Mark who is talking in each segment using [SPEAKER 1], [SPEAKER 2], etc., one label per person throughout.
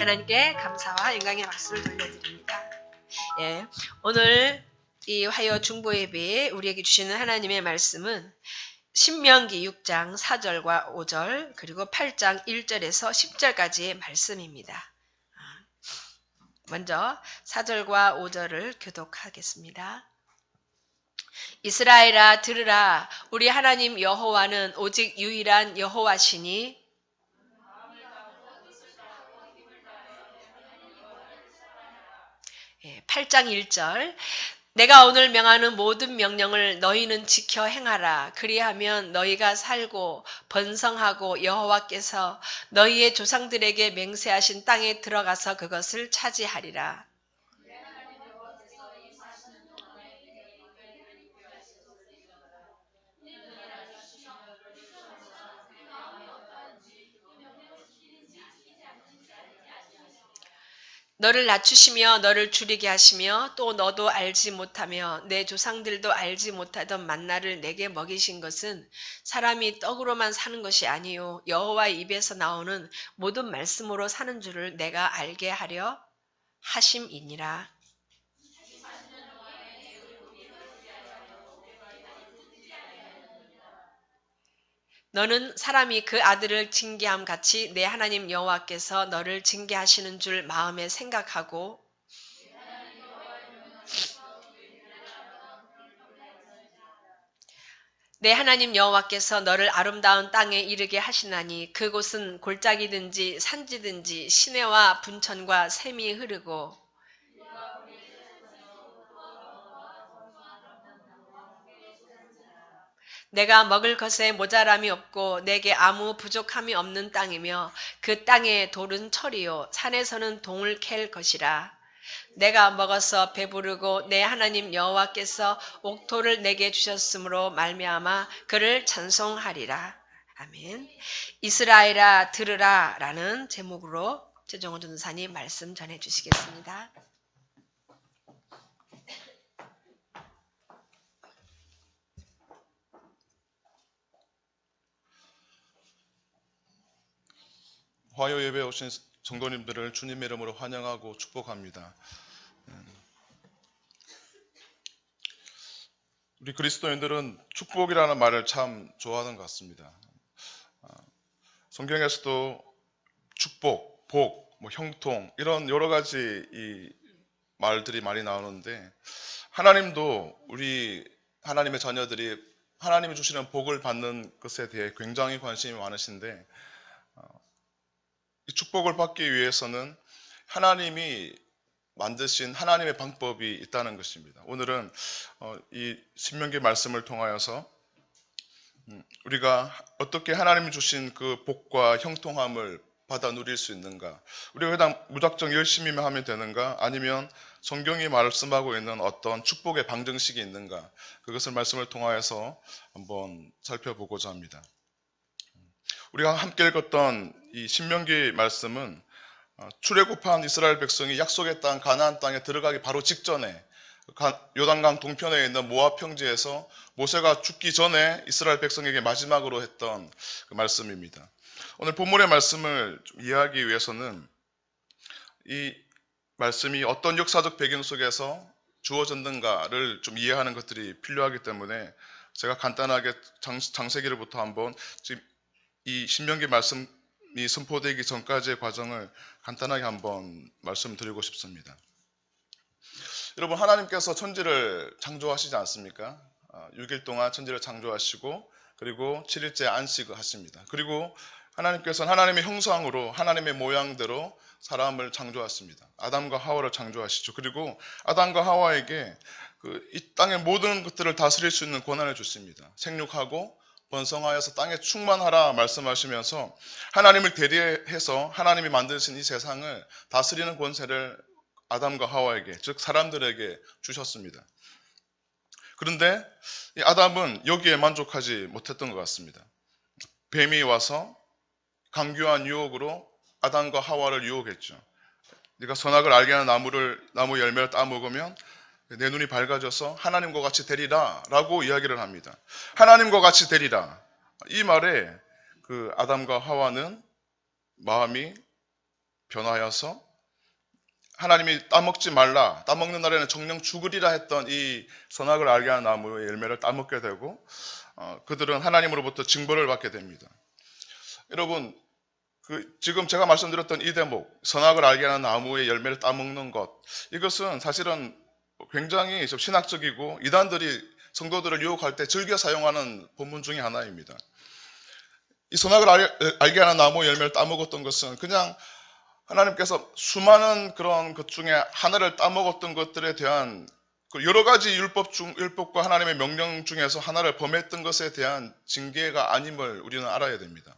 [SPEAKER 1] 하나님께 감사와 영광의 박수를 돌려드립니다. 예, 오늘 이 화요 중보 예배에 우리에게 주시는 하나님의 말씀은 신명기 6장 4절과 5절 그리고 8장 1절에서 10절까지의 말씀입니다. 먼저 4절과 5절을 교독하겠습니다. 이스라엘아 들으라, 우리 하나님 여호와는 오직 유일한 여호와시니 8장 1절 내가 오늘 명하는 모든 명령을 너희는 지켜 행하라. 그리하면 너희가 살고 번성하고 여호와께서 너희의 조상들에게 맹세하신 땅에 들어가서 그것을 차지하리라. 너를 낮추시며 너를 줄이게 하시며 또 너도 알지 못하며 내 조상들도 알지 못하던 만나를 내게 먹이신 것은 사람이 떡으로만 사는 것이 아니요 여호와의 입에서 나오는 모든 말씀으로 사는 줄을 내가 알게 하려 하심이니라. 너는 사람이 그 아들을 징계함 같이 내 하나님 여호와께서 너를 징계하시는 줄 마음에 생각하고 내 하나님 여호와께서 너를 아름다운 땅에 이르게 하시나니 그곳은 골짜기든지 산지든지 시내와 분천과 샘이 흐르고 내가 먹을 것에 모자람이 없고 내게 아무 부족함이 없는 땅이며 그 땅의 돌은 철이요 산에서는 동을 캘 것이라. 내가 먹어서 배부르고 내 하나님 여호와께서 옥토를 내게 주셨으므로 말미암아 그를 찬송하리라. 아멘. 이스라엘아 들으라 라는 제목으로 최정호 전도사님 말씀 전해주시겠습니다.
[SPEAKER 2] 화요 예배에 오신 성도님들을 주님의 이름으로 환영하고 축복합니다. 우리 그리스도인들은 축복이라는 말을 참 좋아하는 것 같습니다. 성경에서도 축복, 복, 형통 이런 여러 가지 이 말들이 많이 나오는데 하나님도 우리 하나님의 자녀들이 하나님이 주시는 복을 받는 것에 대해 굉장히 관심이 많으신데 이 축복을 받기 위해서는 하나님이 만드신 하나님의 방법이 있다는 것입니다. 오늘은 이 신명기 말씀을 통하여서 우리가 어떻게 하나님이 주신 그 복과 형통함을 받아 누릴 수 있는가, 우리가 그냥 무작정 열심히만 하면 되는가, 아니면 성경이 말씀하고 있는 어떤 축복의 방정식이 있는가, 그것을 말씀을 통하여서 한번 살펴보고자 합니다. 우리가 함께 읽었던 이 신명기 말씀은 출애굽한 이스라엘 백성이 약속의 땅 가나안 땅에 들어가기 바로 직전에 요단강 동편에 있는 모압 평지에서 모세가 죽기 전에 이스라엘 백성에게 마지막으로 했던 그 말씀입니다. 오늘 본문의 말씀을 좀 이해하기 위해서는 이 말씀이 어떤 역사적 배경 속에서 주어졌는가를 좀 이해하는 것들이 필요하기 때문에 제가 간단하게 창세기로부터 한번 지금 이 신명기 말씀이 선포되기 전까지의 과정을 간단하게 한번 말씀드리고 싶습니다. 여러분, 하나님께서 천지를 창조하시지 않습니까? 6일 동안 천지를 창조하시고 그리고 7일째 안식을 하십니다. 그리고 하나님께서는 하나님의 형상으로 하나님의 모양대로 사람을 창조하십니다. 아담과 하와를 창조하시죠. 그리고 아담과 하와에게 이 땅의 모든 것들을 다스릴 수 있는 권한을 주십니다. 생육하고 번성하여서 땅에 충만하라 말씀하시면서 하나님을 대리해서 하나님이 만드신 이 세상을 다스리는 권세를 아담과 하와에게, 즉 사람들에게 주셨습니다. 그런데 이 아담은 여기에 만족하지 못했던 것 같습니다. 뱀이 와서 강교한 유혹으로 아담과 하와를 유혹했죠. 네가 선악을 알게 하는 나무 열매를 따먹으면 내 눈이 밝아져서 하나님과 같이 되리라 라고 이야기를 합니다. 하나님과 같이 되리라. 이 말에 그 아담과 하와는 마음이 변하여서 하나님이 따먹지 말라, 따먹는 날에는 정령 죽으리라 했던 이 선악을 알게 하는 나무의 열매를 따먹게 되고 그들은 하나님으로부터 징벌을 받게 됩니다. 여러분, 지금 제가 말씀드렸던 이 대목, 선악을 알게 하는 나무의 열매를 따먹는 것, 이것은 사실은 굉장히 좀 신학적이고 이단들이 성도들을 유혹할 때 즐겨 사용하는 본문 중에 하나입니다. 이 선악을 알게 하는 나무의 열매를 따먹었던 것은 그냥 하나님께서 수많은 그런 것 중에 하나를 따먹었던 것들에 대한 여러 가지 율법과 하나님의 명령 중에서 하나를 범했던 것에 대한 징계가 아님을 우리는 알아야 됩니다.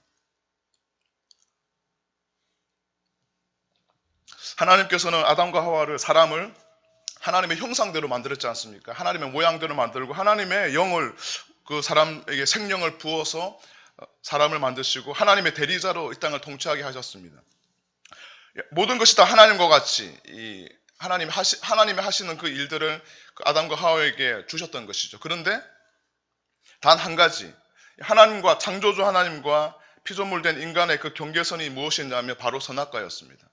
[SPEAKER 2] 하나님께서는 아담과 하와를 사람을 하나님의 형상대로 만들었지 않습니까? 하나님의 모양대로 만들고 하나님의 영을 그 사람에게 생명을 부어서 사람을 만드시고 하나님의 대리자로 이 땅을 통치하게 하셨습니다. 모든 것이 다 하나님과 같이 하나님이 하시는 그 일들을 그 아담과 하와에게 주셨던 것이죠. 그런데 단 한 가지, 하나님과 창조주 하나님과 피조물된 인간의 그 경계선이 무엇이냐면 바로 선악과였습니다.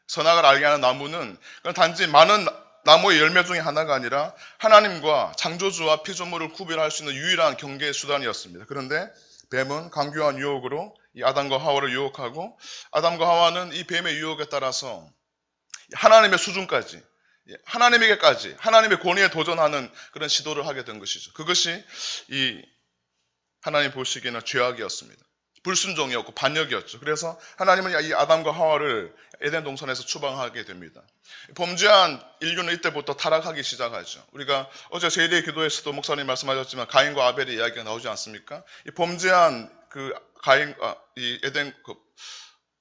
[SPEAKER 2] 선악을 알게 하는 나무는 단지 많은 나무의 열매 중에 하나가 아니라 하나님과 창조주와 피조물을 구별할 수 있는 유일한 경계의 수단이었습니다. 그런데 뱀은 강교한 유혹으로 이 아담과 하와를 유혹하고 아담과 하와는 이 뱀의 유혹에 따라서 하나님의 수준까지 하나님에게까지 하나님의 권위에 도전하는 그런 시도를 하게 된 것이죠. 그것이 이 하나님 보시기에는 죄악이었습니다. 불순종이었고 반역이었죠. 그래서 하나님은 이 아담과 하와를 에덴 동산에서 추방하게 됩니다. 범죄한 인류는 이때부터 타락하기 시작하죠. 우리가 어제 제1의 기도에서도 목사님 말씀하셨지만 가인과 아벨의 이야기가 나오지 않습니까? 이 범죄한 그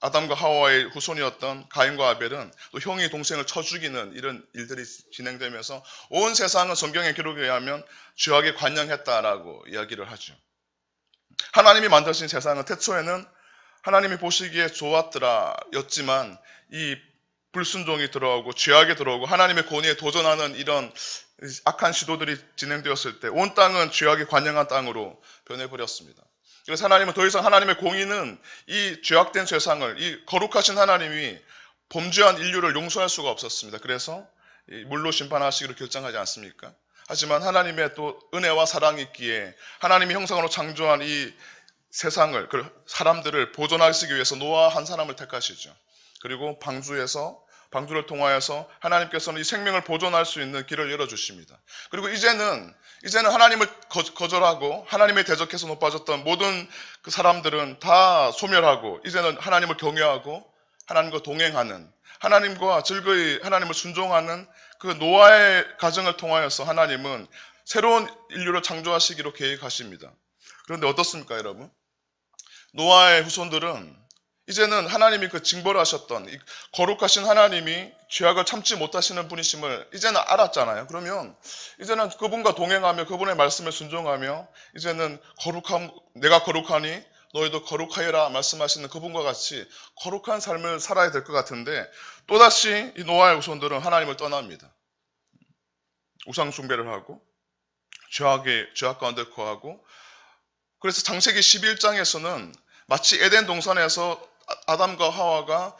[SPEAKER 2] 아담과 하와의 후손이었던 가인과 아벨은 또 형이 동생을 쳐 죽이는 이런 일들이 진행되면서 온 세상은 성경의 기록에 의하면 죄악에 관영했다라고 이야기를 하죠. 하나님이 만드신 세상은 태초에는 하나님이 보시기에 좋았더라 였지만 이 불순종이 들어오고 죄악이 들어오고 하나님의 권위에 도전하는 이런 악한 시도들이 진행되었을 때 온 땅은 죄악이 관영한 땅으로 변해버렸습니다. 그래서 하나님은 더 이상 하나님의 공의는 이 죄악된 세상을 이 거룩하신 하나님이 범죄한 인류를 용서할 수가 없었습니다. 그래서 물로 심판하시기로 결정하지 않습니까? 하지만 하나님의 또 은혜와 사랑이 있기에 하나님의 형상으로 창조한 이 세상을, 사람들을 보존하시기 위해서 노아 한 사람을 택하시죠. 그리고 방주를 통하여서 하나님께서는 이 생명을 보존할 수 있는 길을 열어주십니다. 그리고 이제는 하나님을 거절하고 하나님의 대적해서 높아졌던 모든 그 사람들은 다 소멸하고 이제는 하나님을 경외하고 하나님과 동행하는 하나님과 즐거이 하나님을 순종하는 그 노아의 가정을 통하여서 하나님은 새로운 인류를 창조하시기로 계획하십니다. 그런데 어떻습니까, 여러분? 노아의 후손들은 이제는 하나님이 그 징벌하셨던 이 거룩하신 하나님이 죄악을 참지 못하시는 분이심을 이제는 알았잖아요. 그러면 이제는 그분과 동행하며 그분의 말씀에 순종하며 이제는 내가 거룩하니 너희도 거룩하여라 말씀하시는 그분과 같이 거룩한 삶을 살아야 될 것 같은데 또다시 이 노아의 후손들은 하나님을 떠납니다. 우상 숭배를 하고 죄악 가운데 거하고 그래서 창세기 11장에서는 마치 에덴 동산에서 아담과 하와가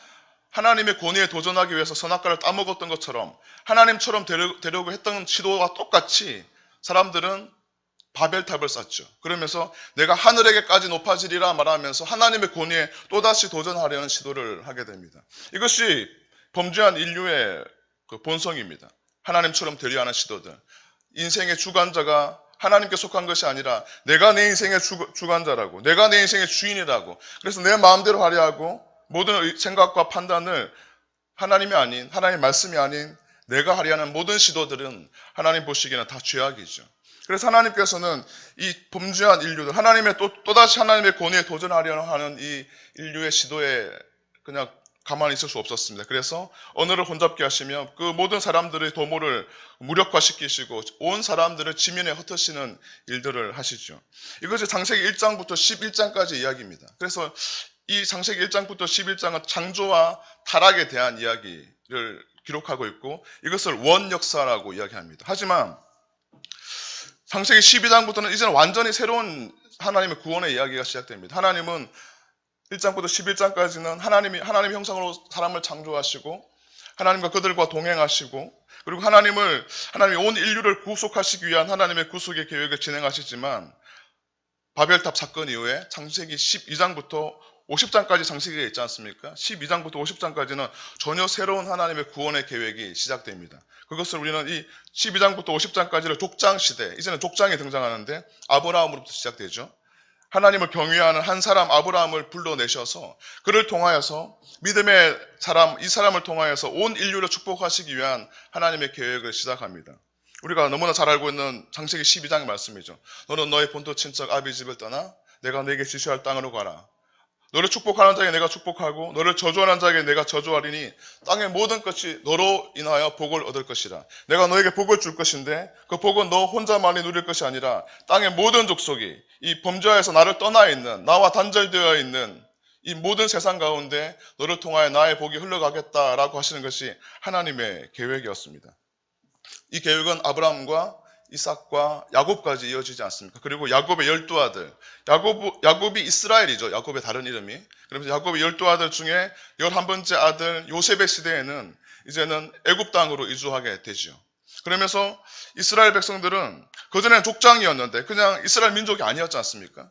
[SPEAKER 2] 하나님의 권위에 도전하기 위해서 선악과를 따먹었던 것처럼 하나님처럼 되려고 했던 시도와 똑같이 사람들은 바벨탑을 쌓죠. 그러면서 내가 하늘에게까지 높아지리라 말하면서 하나님의 권위에 또다시 도전하려는 시도를 하게 됩니다. 이것이 범죄한 인류의 그 본성입니다. 하나님처럼 되려 하는 시도들. 인생의 주관자가 하나님께 속한 것이 아니라 내가 내 인생의 주관자라고, 내가 내 인생의 주인이라고. 그래서 내 마음대로 하려 하고 모든 생각과 판단을 하나님이 아닌, 하나님의 말씀이 아닌 내가 하려 하는 모든 시도들은 하나님 보시기에는 다 죄악이죠. 그래서 하나님께서는 이 범죄한 인류들, 하나님의 또다시 하나님의 권위에 도전하려 하는 이 인류의 시도에 그냥 가만히 있을 수 없었습니다. 그래서 언어를 혼잡게 하시며 그 모든 사람들의 도모를 무력화시키시고 온 사람들을 지면에 흩으시는 일들을 하시죠. 이것이 창세기 1장부터 11장까지 이야기입니다. 그래서 이 창세기 1장부터 11장은 창조와 타락에 대한 이야기를 기록하고 있고 이것을 원역사라고 이야기합니다. 하지만 창세기 12장부터는 이제는 완전히 새로운 하나님의 구원의 이야기가 시작됩니다. 하나님은 1장부터 11장까지는 하나님의 형상으로 사람을 창조하시고 하나님과 그들과 동행하시고 그리고 하나님이 온 인류를 구속하시기 위한 하나님의 구속의 계획을 진행하시지만 바벨탑 사건 이후에 창세기 12장부터 50장까지 창세기가 있지 않습니까? 12장부터 50장까지는 전혀 새로운 하나님의 구원의 계획이 시작됩니다. 그것을 우리는 이 12장부터 50장까지를 족장 시대, 이제는 족장이 등장하는데 아브라함으로부터 시작되죠. 하나님을 경외하는 한 사람 아브라함을 불러내셔서 그를 통하여서 믿음의 사람, 이 사람을 통하여서 온 인류를 축복하시기 위한 하나님의 계획을 시작합니다. 우리가 너무나 잘 알고 있는 창세기 12장의 말씀이죠. 너는 너의 본토 친척 아비 집을 떠나 내가 너에게 지시할 땅으로 가라. 너를 축복하는 자에게 내가 축복하고 너를 저주하는 자에게 내가 저주하리니 땅의 모든 것이 너로 인하여 복을 얻을 것이라. 내가 너에게 복을 줄 것인데 그 복은 너 혼자만이 누릴 것이 아니라 땅의 모든 족속이 이 범죄에서 나를 떠나 있는 나와 단절되어 있는 이 모든 세상 가운데 너를 통하여 나의 복이 흘러가겠다라고 하시는 것이 하나님의 계획이었습니다. 이 계획은 아브라함과 이삭과 야곱까지 이어지지 않습니까? 그리고 야곱의 12아들, 야곱이 이스라엘이죠. 야곱의 다른 이름이. 그러면서 야곱의 12아들 중에 11번째 아들 요셉의 시대에는 이제는 애굽 땅으로 이주하게 되죠. 그러면서 이스라엘 백성들은 그전에는 족장이었는데 그냥 이스라엘 민족이 아니었지 않습니까?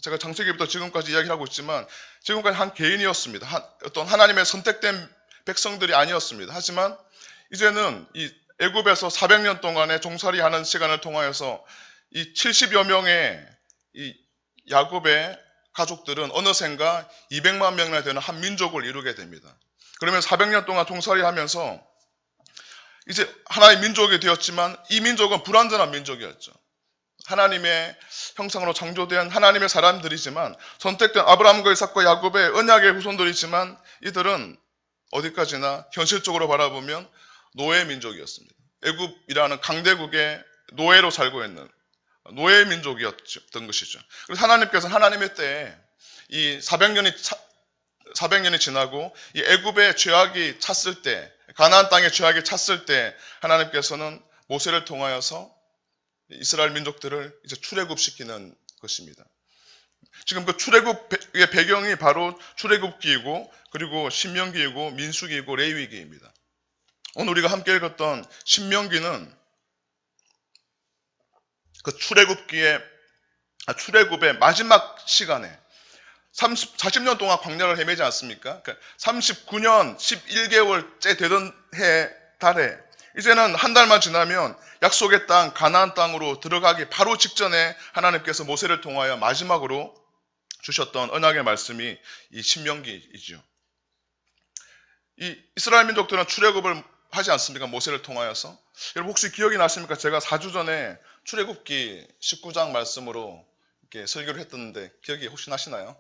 [SPEAKER 2] 제가 창세기부터 지금까지 이야기를 하고 있지만 지금까지 한 개인이었습니다. 어떤 하나님의 선택된 백성들이 아니었습니다. 하지만 이제는 이 애굽에서 400년 동안의 종살이하는 시간을 통하여서 이 70여 명의 이 야곱의 가족들은 어느샌가 200만 명이나 되는 한 민족을 이루게 됩니다. 그러면 400년 동안 종살이하면서 이제 하나의 민족이 되었지만 이 민족은 불완전한 민족이었죠. 하나님의 형상으로 창조된 하나님의 사람들이지만 선택된 아브라함과 이삭과 야곱의 언약의 후손들이지만 이들은 어디까지나 현실적으로 바라보면 노예 민족이었습니다. 애굽이라는 강대국의 노예로 살고 있는 노예 민족이었던 것이죠. 그래서 하나님께서 하나님의 때에 이 400년이 지나고 이 애굽의 죄악이 찼을 때, 가나안 땅의 죄악이 찼을 때 하나님께서는 모세를 통하여서 이스라엘 민족들을 이제 출애굽시키는 것입니다. 지금 그 출애굽의 배경이 바로 출애굽기이고 그리고 신명기이고 민수기이고 레위기입니다. 오늘 우리가 함께 읽었던 신명기는 그 출애굽의 마지막 시간에 40년 동안 광야를 헤매지 않습니까? 39년 11개월째 되던 해 달에 이제는 한 달만 지나면 약속의 땅 가나안 땅으로 들어가기 바로 직전에 하나님께서 모세를 통하여 마지막으로 주셨던 언약의 말씀이 이 신명기이죠. 이 이스라엘 민족들은 출애굽을 하지 않습니까? 모세를 통하여서. 여러분 혹시 기억이 나십니까? 제가 4주 전에 출애굽기 19장 말씀으로 이렇게 설교를 했었는데 기억이 혹시 나시나요?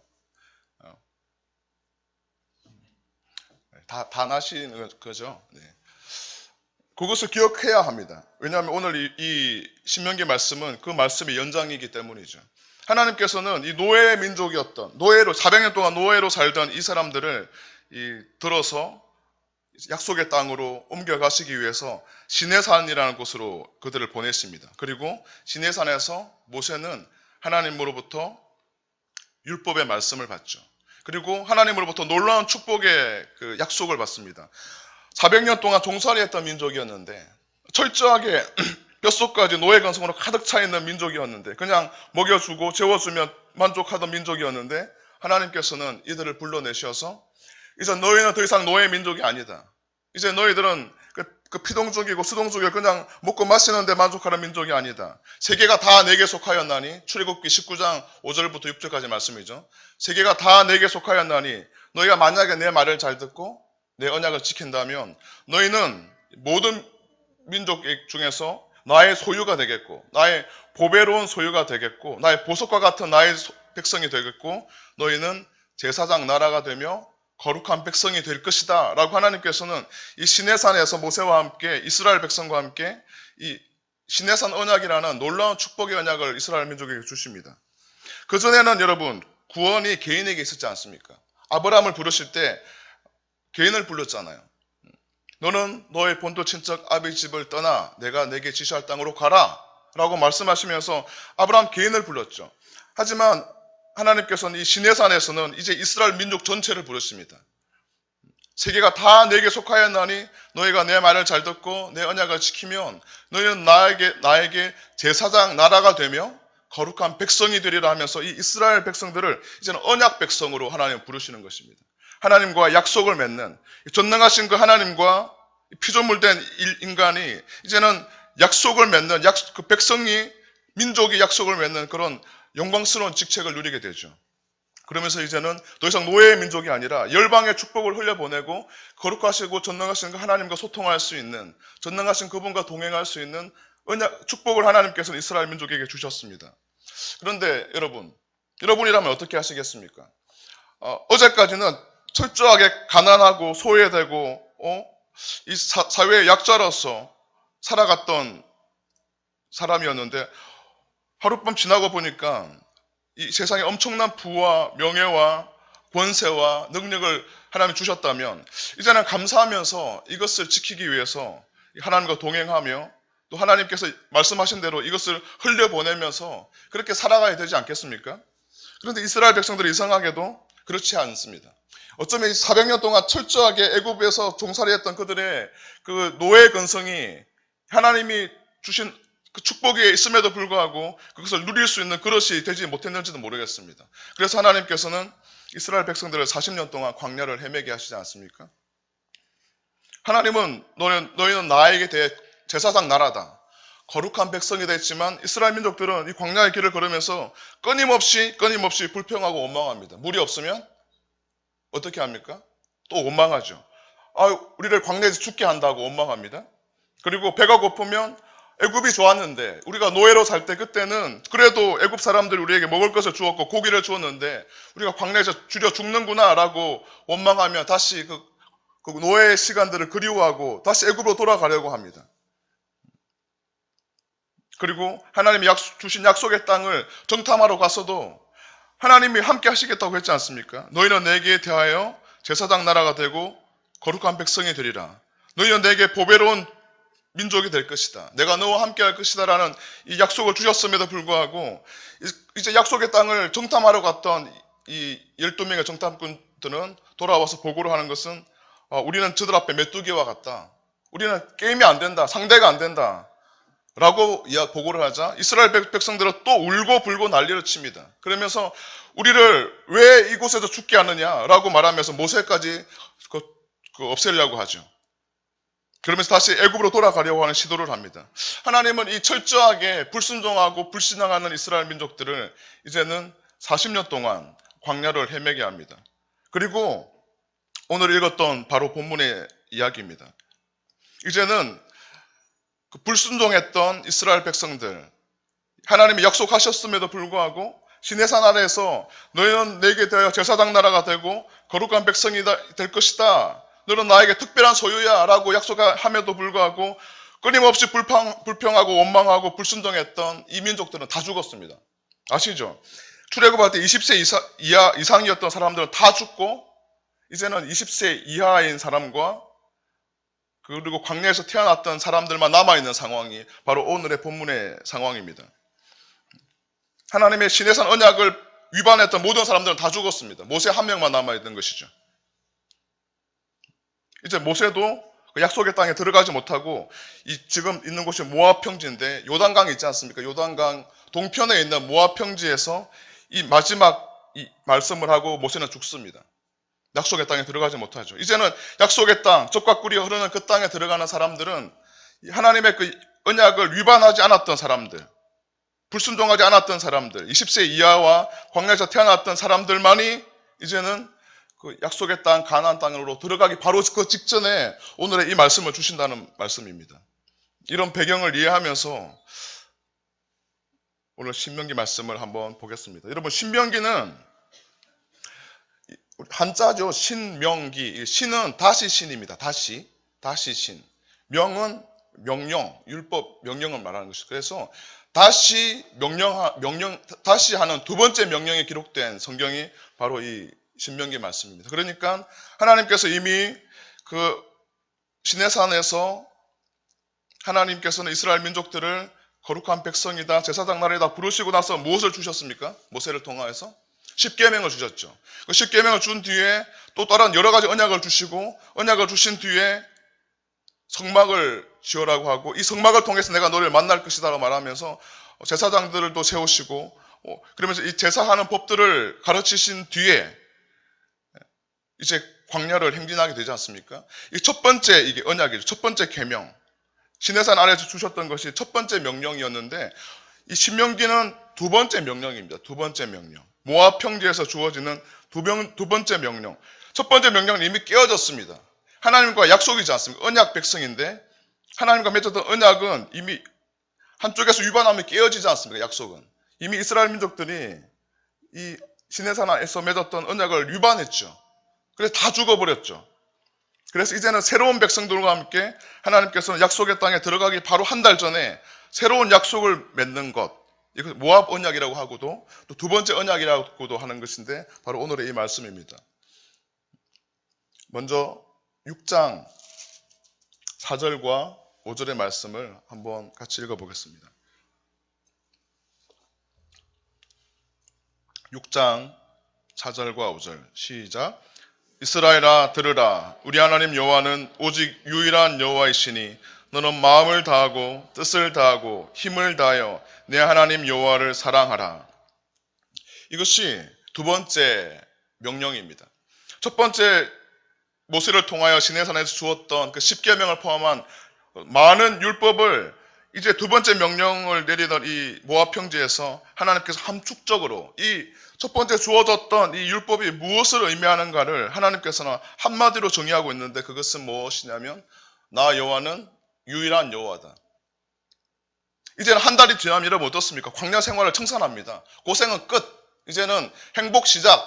[SPEAKER 2] 다 나시는 거죠? 네. 그것을 기억해야 합니다. 왜냐하면 오늘 이 신명기 말씀은 그 말씀의 연장이기 때문이죠. 하나님께서는 이 노예 민족이었던 400년 동안 노예로 살던 이 사람들을 들어서 약속의 땅으로 옮겨가시기 위해서 시내산이라는 곳으로 그들을 보냈습니다. 그리고 시내산에서 모세는 하나님으로부터 율법의 말씀을 받죠. 그리고 하나님으로부터 놀라운 축복의 그 약속을 받습니다. 400년 동안 종살이했던 민족이었는데 철저하게 뼛속까지 노예 근성으로 가득 차 있는 민족이었는데 그냥 먹여주고 재워주면 만족하던 민족이었는데 하나님께서는 이들을 불러내셔서 이제 너희는 더 이상 노예 민족이 아니다. 이제 너희들은 그 피동족이고 수동족이고 그냥 먹고 마시는데 만족하는 민족이 아니다. 세계가 다 내게 속하였나니 출애굽기 19장 5절부터 6절까지 말씀이죠. 세계가 다 내게 속하였나니 너희가 만약에 내 말을 잘 듣고 내 언약을 지킨다면 너희는 모든 민족 중에서 나의 소유가 되겠고 나의 보배로운 소유가 되겠고 나의 보석과 같은 나의 백성이 되겠고 너희는 제사장 나라가 되며 거룩한 백성이 될 것이다 라고 하나님께서는 이 시내산에서 모세와 함께 이스라엘 백성과 함께 이 시내산 언약이라는 놀라운 축복의 언약을 이스라엘 민족에게 주십니다. 그전에는 여러분 구원이 개인에게 있었지 않습니까? 아브라함을 부르실 때 개인을 불렀잖아요. 너는 너의 본토 친척 아비 집을 떠나 내가 내게 지시할 땅으로 가라 라고 말씀하시면서 아브라함 개인을 불렀죠. 하지만 하나님께서는 이 시내산에서는 이제 이스라엘 민족 전체를 부르십니다. 세계가 다 내게 속하였나니 너희가 내 말을 잘 듣고 내 언약을 지키면 너희는 나에게 제사장 나라가 되며 거룩한 백성이 되리라 하면서 이 이스라엘 백성들을 이제는 언약 백성으로 하나님 부르시는 것입니다. 하나님과 약속을 맺는 전능하신 그 하나님과 피조물된 인간이 이제는 약속을 맺는 그 백성이 민족이 약속을 맺는 그런 영광스러운 직책을 누리게 되죠. 그러면서 이제는 더 이상 노예의 민족이 아니라 열방의 축복을 흘려보내고 거룩하시고 전능하신 그 하나님과 소통할 수 있는, 전능하신 그분과 동행할 수 있는 축복을 하나님께서는 이스라엘 민족에게 주셨습니다. 그런데 여러분이라면 어떻게 하시겠습니까? 어제까지는 철저하게 가난하고 소외되고 이 사회의 약자로서 살아갔던 사람이었는데 하룻밤 지나고 보니까 이 세상에 엄청난 부와 명예와 권세와 능력을 하나님이 주셨다면 이제는 감사하면서 이것을 지키기 위해서 하나님과 동행하며 또 하나님께서 말씀하신 대로 이것을 흘려보내면서 그렇게 살아가야 되지 않겠습니까? 그런데 이스라엘 백성들이 이상하게도 그렇지 않습니다. 어쩌면 400년 동안 철저하게 애굽에서 종살이했던 그들의 그 노예 근성이 하나님이 주신 그 축복이 있음에도 불구하고 그것을 누릴 수 있는 그릇이 되지 못했는지도 모르겠습니다. 그래서 하나님께서는 이스라엘 백성들을 40년 동안 광야를 헤매게 하시지 않습니까? 하나님은 너희는 나에게 대해 제사장 나라다. 거룩한 백성이 됐지만 이스라엘 민족들은 이 광야의 길을 걸으면서 끊임없이 불평하고 원망합니다. 물이 없으면 어떻게 합니까? 또 원망하죠. 우리를 광야에서 죽게 한다고 원망합니다. 그리고 배가 고프면 애굽이 좋았는데 우리가 노예로 살 때 그때는 그래도 애굽 사람들이 우리에게 먹을 것을 주었고 고기를 주었는데 우리가 광야에서 줄여 죽는구나라고 원망하며 다시 그 노예의 시간들을 그리워하고 다시 애굽으로 돌아가려고 합니다. 그리고 하나님이 주신 약속의 땅을 정탐하러 갔어도 하나님이 함께 하시겠다고 했지 않습니까? 너희는 내게 대하여 제사장 나라가 되고 거룩한 백성이 되리라. 너희는 내게 보배로운 민족이 될 것이다. 내가 너와 함께 할 것이다 라는 이 약속을 주셨음에도 불구하고 이제 약속의 땅을 정탐하러 갔던 이 12명의 정탐꾼들은 돌아와서 보고를 하는 것은 우리는 저들 앞에 메뚜기와 같다. 우리는 게임이 안 된다. 상대가 안 된다. 라고 보고를 하자 이스라엘 백성들은 또 울고 불고 난리를 칩니다. 그러면서 우리를 왜 이곳에서 죽게 하느냐라고 말하면서 모세까지 없애려고 하죠. 그러면서 다시 애굽으로 돌아가려고 하는 시도를 합니다. 하나님은 이 철저하게 불순종하고 불신앙하는 이스라엘 민족들을 이제는 40년 동안 광야를 헤매게 합니다. 그리고 오늘 읽었던 바로 본문의 이야기입니다. 이제는 그 불순종했던 이스라엘 백성들, 하나님이 약속하셨음에도 불구하고 시내산 아래에서 너희는 내게 대하여 제사장 나라가 되고 거룩한 백성이 될 것이다. 너는 나에게 특별한 소유야 라고 약속함에도 불구하고 끊임없이 불평하고 원망하고 불순종했던 이 민족들은 다 죽었습니다. 아시죠? 출애굽할 때 20세 이상이었던 사람들은 다 죽고 이제는 20세 이하인 사람과 그리고 광야에서 태어났던 사람들만 남아있는 상황이 바로 오늘의 본문의 상황입니다. 하나님의 시내산 언약을 위반했던 모든 사람들은 다 죽었습니다. 모세 한 명만 남아있는 것이죠. 이제 모세도 그 약속의 땅에 들어가지 못하고 지금 있는 곳이 모압 평지인데 요단강이 있지 않습니까? 요단강 동편에 있는 모압 평지에서 이 마지막 말씀을 하고 모세는 죽습니다. 약속의 땅에 들어가지 못하죠. 이제는 약속의 땅, 젖과 꿀이 흐르는 그 땅에 들어가는 사람들은 하나님의 그 언약을 위반하지 않았던 사람들, 불순종하지 않았던 사람들, 20세 이하와 광야에서 태어났던 사람들만이 이제는 그 약속의 땅, 가나안 땅으로 들어가기 바로 그 직전에 오늘의 이 말씀을 주신다는 말씀입니다. 이런 배경을 이해하면서 오늘 신명기 말씀을 한번 보겠습니다. 여러분, 신명기는 한자죠. 신명기. 신은 다시 신입니다. 다시 신. 명은 명령, 율법, 명령을 말하는 것이죠. 그래서 다시 다시 하는 두 번째 명령이 기록된 성경이 바로 이 신명기 말씀입니다. 그러니까 하나님께서 이미 그 시내산에서 하나님께서는 이스라엘 민족들을 거룩한 백성이다, 제사장 나라이다 부르시고 나서 무엇을 주셨습니까? 모세를 통하여서 십계명을 주셨죠. 그 십계명을 준 뒤에 또 다른 여러 가지 언약을 주시고 언약을 주신 뒤에 성막을 지으라고 하고 이 성막을 통해서 내가 너를 만날 것이다라고 말하면서 제사장들을 또 세우시고 그러면서 이 제사하는 법들을 가르치신 뒤에 이제 광야를 행진하게 되지 않습니까? 이 첫 번째 이게 언약이죠. 첫 번째 계명. 시내산 아래에서 주셨던 것이 첫 번째 명령이었는데 이 신명기는 두 번째 명령입니다. 두 번째 명령. 모압 평지에서 주어지는 두 번째 명령. 첫 번째 명령은 이미 깨어졌습니다. 하나님과 약속이지 않습니까? 언약 백성인데 하나님과 맺었던 언약은 이미 한쪽에서 위반하면 깨어지지 않습니까? 약속은. 이미 이스라엘 민족들이 이 시내산에서 맺었던 언약을 위반했죠. 그래서 다 죽어버렸죠. 그래서 이제는 새로운 백성들과 함께 하나님께서는 약속의 땅에 들어가기 바로 한 달 전에 새로운 약속을 맺는 것. 이것 모압 언약이라고 하고도 또 두 번째 언약이라고도 하는 것인데 바로 오늘의 이 말씀입니다. 먼저 6장 4절과 5절의 말씀을 한번 같이 읽어보겠습니다. 6장 4절과 5절 시작. 이스라엘아 들으라. 우리 하나님 여호와는 오직 유일한 여호와이시니 너는 마음을 다하고 뜻을 다하고 힘을 다하여 내 하나님 여호와를 사랑하라. 이것이 두 번째 명령입니다. 첫 번째 모세를 통하여 시내산에서 주었던 그 십계명을 포함한 많은 율법을 이제 두 번째 명령을 내리던 이 모압 평지에서 하나님께서 함축적으로 이 첫 번째 주어졌던 이 율법이 무엇을 의미하는가를 하나님께서는 한마디로 정의하고 있는데 그것은 무엇이냐면 나 여호와는 유일한 여호와다. 이제는 한 달이 지나면 여러분 어떻습니까? 광야 생활을 청산합니다. 고생은 끝. 이제는 행복 시작.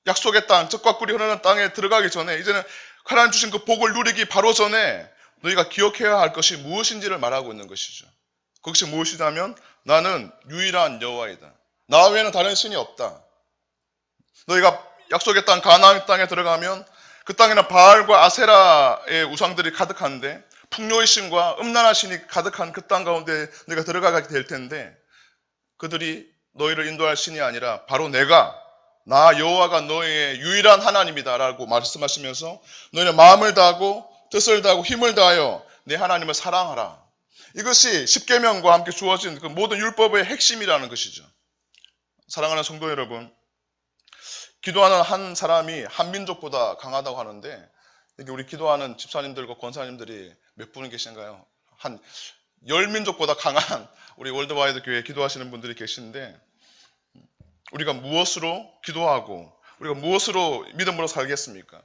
[SPEAKER 2] 약속의 땅, 젖과 꿀이 흐르는 땅에 들어가기 전에 이제는 하나님 주신 그 복을 누리기 바로 전에 너희가 기억해야 할 것이 무엇인지를 말하고 있는 것이죠. 그것이 무엇이냐면 나는 유일한 여호와이다. 나 외에는 다른 신이 없다. 너희가 약속의 땅 가나안 땅에 들어가면 그 땅에는 바알과 아세라의 우상들이 가득한데 풍요의 신과 음란한 신이 가득한 그 땅 가운데 너희가 들어가게 될 텐데 그들이 너희를 인도할 신이 아니라 바로 내가 나 여호와가 너희의 유일한 하나님이다라고 말씀하시면서 너희는 마음을 다하고 뜻을 다하고 힘을 다하여 내 하나님을 사랑하라. 이것이 십계명과 함께 주어진 그 모든 율법의 핵심이라는 것이죠. 사랑하는 성도 여러분, 기도하는 한 사람이 한 민족보다 강하다고 하는데 이게 우리 기도하는 집사님들과 권사님들이 몇 분 계신가요? 한 10민족보다 강한 우리 월드와이드 교회에 기도하시는 분들이 계신데 우리가 무엇으로 기도하고 우리가 무엇으로 믿음으로 살겠습니까?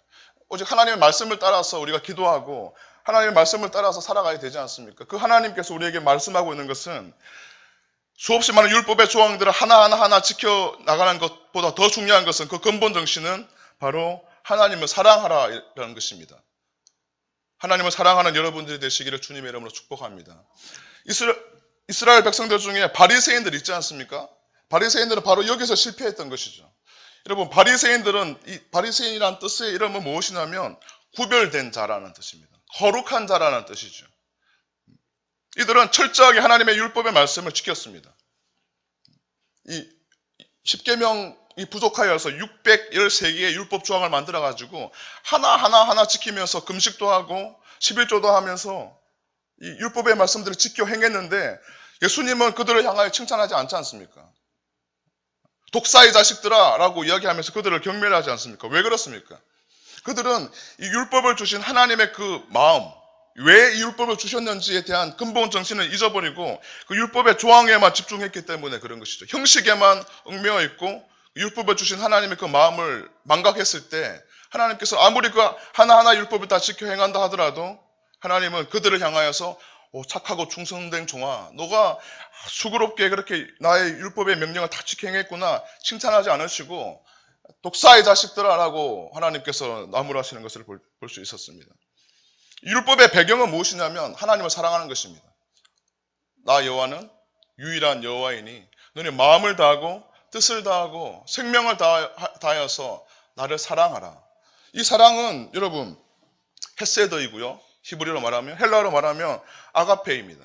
[SPEAKER 2] 오직 하나님의 말씀을 따라서 우리가 기도하고 하나님의 말씀을 따라서 살아가야 되지 않습니까? 그 하나님께서 우리에게 말씀하고 있는 것은 수없이 많은 율법의 조항들을 하나하나 지켜나가는 것보다 더 중요한 것은 그 근본 정신은 바로 하나님을 사랑하라라는 것입니다. 하나님을 사랑하는 여러분들이 되시기를 주님의 이름으로 축복합니다. 이스라엘 백성들 중에 바리새인들 있지 않습니까? 바리새인들은 바로 여기서 실패했던 것이죠. 여러분 바리새인들은 이 바리새인이라는 뜻의 이름은 무엇이냐면 구별된 자라는 뜻입니다. 거룩한 자라는 뜻이죠. 이들은 철저하게 하나님의 율법의 말씀을 지켰습니다. 이 십계명이 부족하여서 613개의 율법 조항을 만들어가지고 하나 지키면서 금식도 하고 11조도 하면서 이 율법의 말씀들을 지켜 행했는데 예수님은 그들을 향하여 칭찬하지 않지 않습니까? 독사의 자식들아 라고 이야기하면서 그들을 경멸하지 않습니까? 왜 그렇습니까? 그들은 이 율법을 주신 하나님의 그 마음, 왜 이 율법을 주셨는지에 대한 근본 정신을 잊어버리고 그 율법의 조항에만 집중했기 때문에 그런 것이죠. 형식에만 얽매여 있고 율법을 주신 하나님의 그 마음을 망각했을 때 하나님께서 아무리 그 하나하나 율법을 다 지켜 행한다 하더라도 하나님은 그들을 향하여서 착하고 충성된 종아, 너가 수고롭게 그렇게 나의 율법의 명령을 다 지켜 행했구나 칭찬하지 않으시고 독사의 자식들아라고 하나님께서 나무라시는 것을 볼 수 있었습니다. 율법의 배경은 무엇이냐면 하나님을 사랑하는 것입니다. 나 여호와는 유일한 여호와이니 너는 마음을 다하고 뜻을 다하고 생명을 다하여서 나를 사랑하라. 이 사랑은 여러분 헤세드이고요. 히브리어로 말하면 헬라어로 말하면 아가페입니다.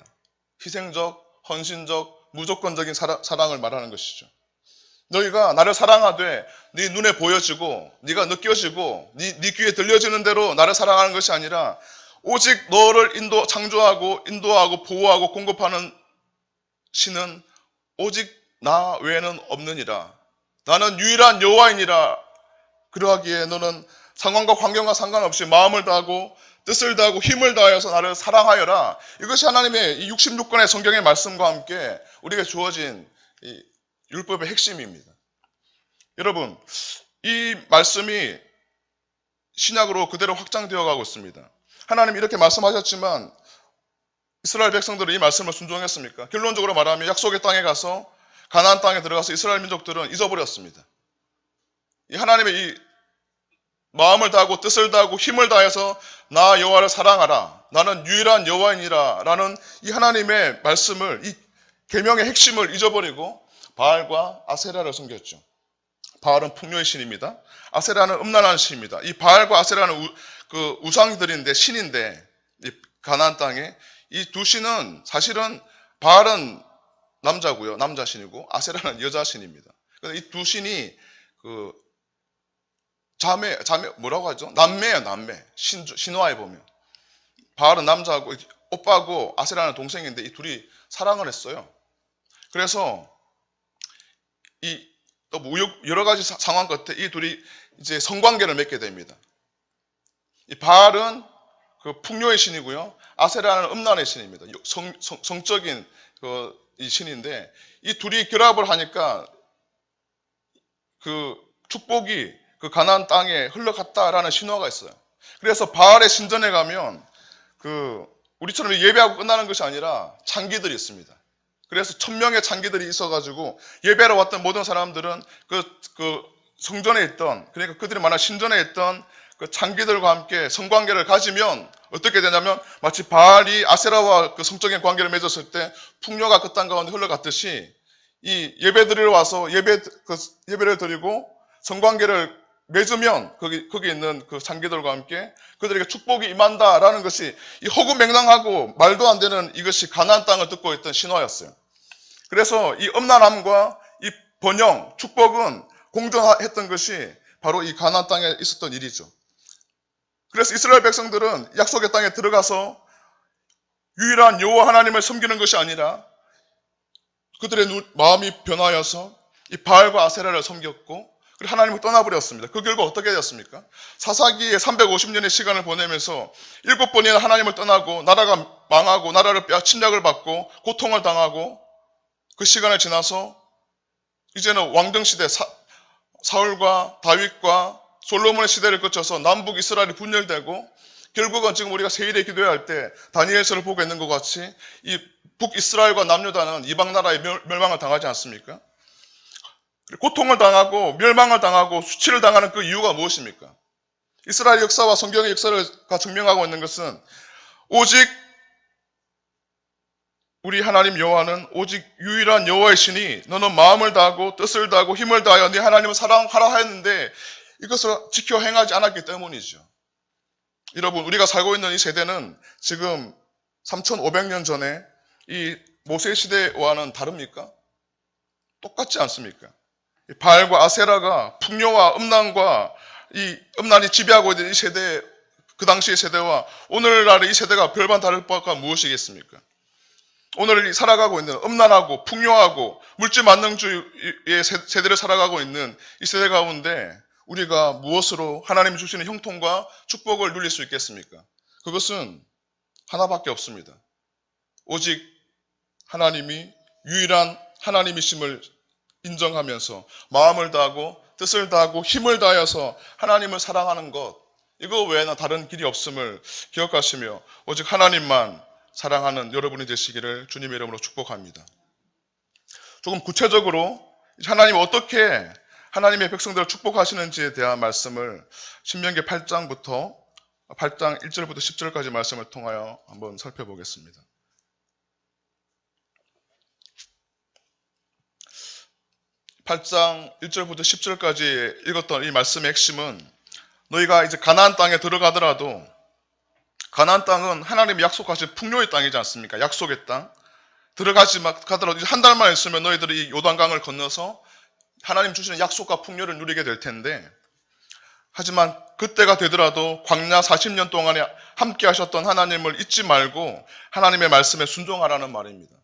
[SPEAKER 2] 희생적, 헌신적, 무조건적인 사랑을 말하는 것이죠. 너희가 나를 사랑하되 네 눈에 보여지고 네가 느껴지고 네 귀에 들려지는 대로 나를 사랑하는 것이 아니라 오직 너를 창조하고 인도하고 보호하고 공급하는 신은 오직 나 외에는 없느니라. 나는 유일한 여호와이니라. 그러하기에 너는 상황과 환경과 상관없이 마음을 다하고 뜻을 다하고 힘을 다하여서 나를 사랑하여라. 이것이 하나님의 이 66권의 성경의 말씀과 함께 우리에게 주어진 이 율법의 핵심입니다. 여러분, 이 말씀이 신약으로 그대로 확장되어 가고 있습니다. 하나님이 이렇게 말씀하셨지만 이스라엘 백성들은 이 말씀을 순종했습니까? 결론적으로 말하면 약속의 땅에 가서 가나안 땅에 들어가서 이스라엘 민족들은 잊어버렸습니다. 이 하나님의 이 마음을 다하고 뜻을 다하고 힘을 다해서 나 여호와를 사랑하라. 나는 유일한 여호와이니라 라는 이 하나님의 말씀을, 이 계명의 핵심을 잊어버리고 바알과 아세라를 섬겼죠. 바알은 풍요의 신입니다. 아세라는 음란한 신입니다. 이 바알과 아세라는 그 우상들인데, 신인데, 이 가나안 땅에 이 두 신은 사실은 바알은 남자고요, 남자 신이고 아세라는 여자 신입니다. 그래서 이 두 신이 그 자매 뭐라고 하죠? 남매예요, 남매. 신화에 보면 바알은 남자고 오빠고 아세라는 동생인데 이 둘이 사랑을 했어요. 그래서 또 여러 가지 상황 끝에 이 둘이 이제 성관계를 맺게 됩니다. 이 바알은 그 풍요의 신이고요, 아세라는 음란의 신입니다. 성적인 이 신인데 이 둘이 결합을 하니까 그 축복이 그 가나안 땅에 흘러갔다라는 신호가 있어요. 그래서 바알의 신전에 가면 그 우리처럼 예배하고 끝나는 것이 아니라 창기들이 있습니다. 그래서 1000명의 창기들이 있어가지고 예배로 왔던 모든 사람들은 그 성전에 있던, 그러니까 그들이 말하는 신전에 있던 그 창기들과 함께 성관계를 가지면 어떻게 되냐면 마치 바알이 아세라와 그 성적인 관계를 맺었을 때 풍요가 그 땅 가운데 흘러갔듯이 이 예배 드리러 와서 예배를 드리고 성관계를 맺으면 거기 있는 그 창기들과 함께 그들에게 축복이 임한다라는 것이 이 허구맹랑하고 말도 안 되는 이것이 가나안 땅을 듣고 있던 신화였어요. 그래서 이 음란함과 이 번영, 축복은 공존했던 것이 바로 이 가나안 땅에 있었던 일이죠. 그래서 이스라엘 백성들은 약속의 땅에 들어가서 유일한 여호와 하나님을 섬기는 것이 아니라 그들의 마음이 변하여서 이 바알과 아세라를 섬겼고 그리고 하나님을 떠나버렸습니다. 그 결과 어떻게 되었습니까? 사사기에 350년의 시간을 보내면서 7번이나 하나님을 떠나고 나라가 망하고 나라를 침략을 받고 고통을 당하고 그 시간을 지나서 이제는 왕정시대 사울과 다윗과 솔로몬의 시대를 거쳐서 남북 이스라엘이 분열되고 결국은 지금 우리가 세일에 기도해야 할 때 다니엘서를 보고 있는 것 같이 이 북이스라엘과 남유다는 이방 나라의 멸망을 당하지 않습니까? 고통을 당하고 멸망을 당하고 수치를 당하는 그 이유가 무엇입니까? 이스라엘 역사와 성경의 역사가 증명하고 있는 것은 오직 우리 하나님 여호와는 오직 유일한 여호와의 신이 너는 마음을 다하고 뜻을 다하고 힘을 다하여 네 하나님을 사랑하라 하였는데 이것을 지켜 행하지 않았기 때문이죠. 여러분, 우리가 살고 있는 이 세대는 지금 3500년 전에 이 모세 시대와는 다릅니까? 똑같지 않습니까? 바알과 아세라가 풍요와 음란과 이 음란이 지배하고 있는 이 세대, 그 당시의 세대와 오늘날의 이 세대가 별반 다를 바가 무엇이겠습니까? 오늘 살아가고 있는 음란하고 풍요하고 물질 만능주의의 세대를 살아가고 있는 이 세대 가운데 우리가 무엇으로 하나님이 주시는 형통과 축복을 누릴 수 있겠습니까? 그것은 하나밖에 없습니다. 오직 하나님이 유일한 하나님이심을 인정하면서 마음을 다하고 뜻을 다하고 힘을 다하여서 하나님을 사랑하는 것, 이거 외에는 다른 길이 없음을 기억하시며 오직 하나님만 사랑하는 여러분이 되시기를 주님의 이름으로 축복합니다. 조금 구체적으로 하나님이 어떻게 하나님의 백성들을 축복하시는지에 대한 말씀을 신명기 8장부터 8장 1절부터 10절까지 말씀을 통하여 한번 살펴보겠습니다. 8장 1절부터 10절까지 읽었던 이 말씀의 핵심은 너희가 이제 가나안 땅에 들어가더라도 가나안 땅은 하나님이 약속하신 풍요의 땅이지 않습니까? 약속의 땅. 가더라도 한 달만 있으면 너희들이 이 요단강을 건너서 하나님 주시는 약속과 풍요를 누리게 될 텐데, 하지만 그때가 되더라도 광야 40년 동안에 함께 하셨던 하나님을 잊지 말고 하나님의 말씀에 순종하라는 말입니다.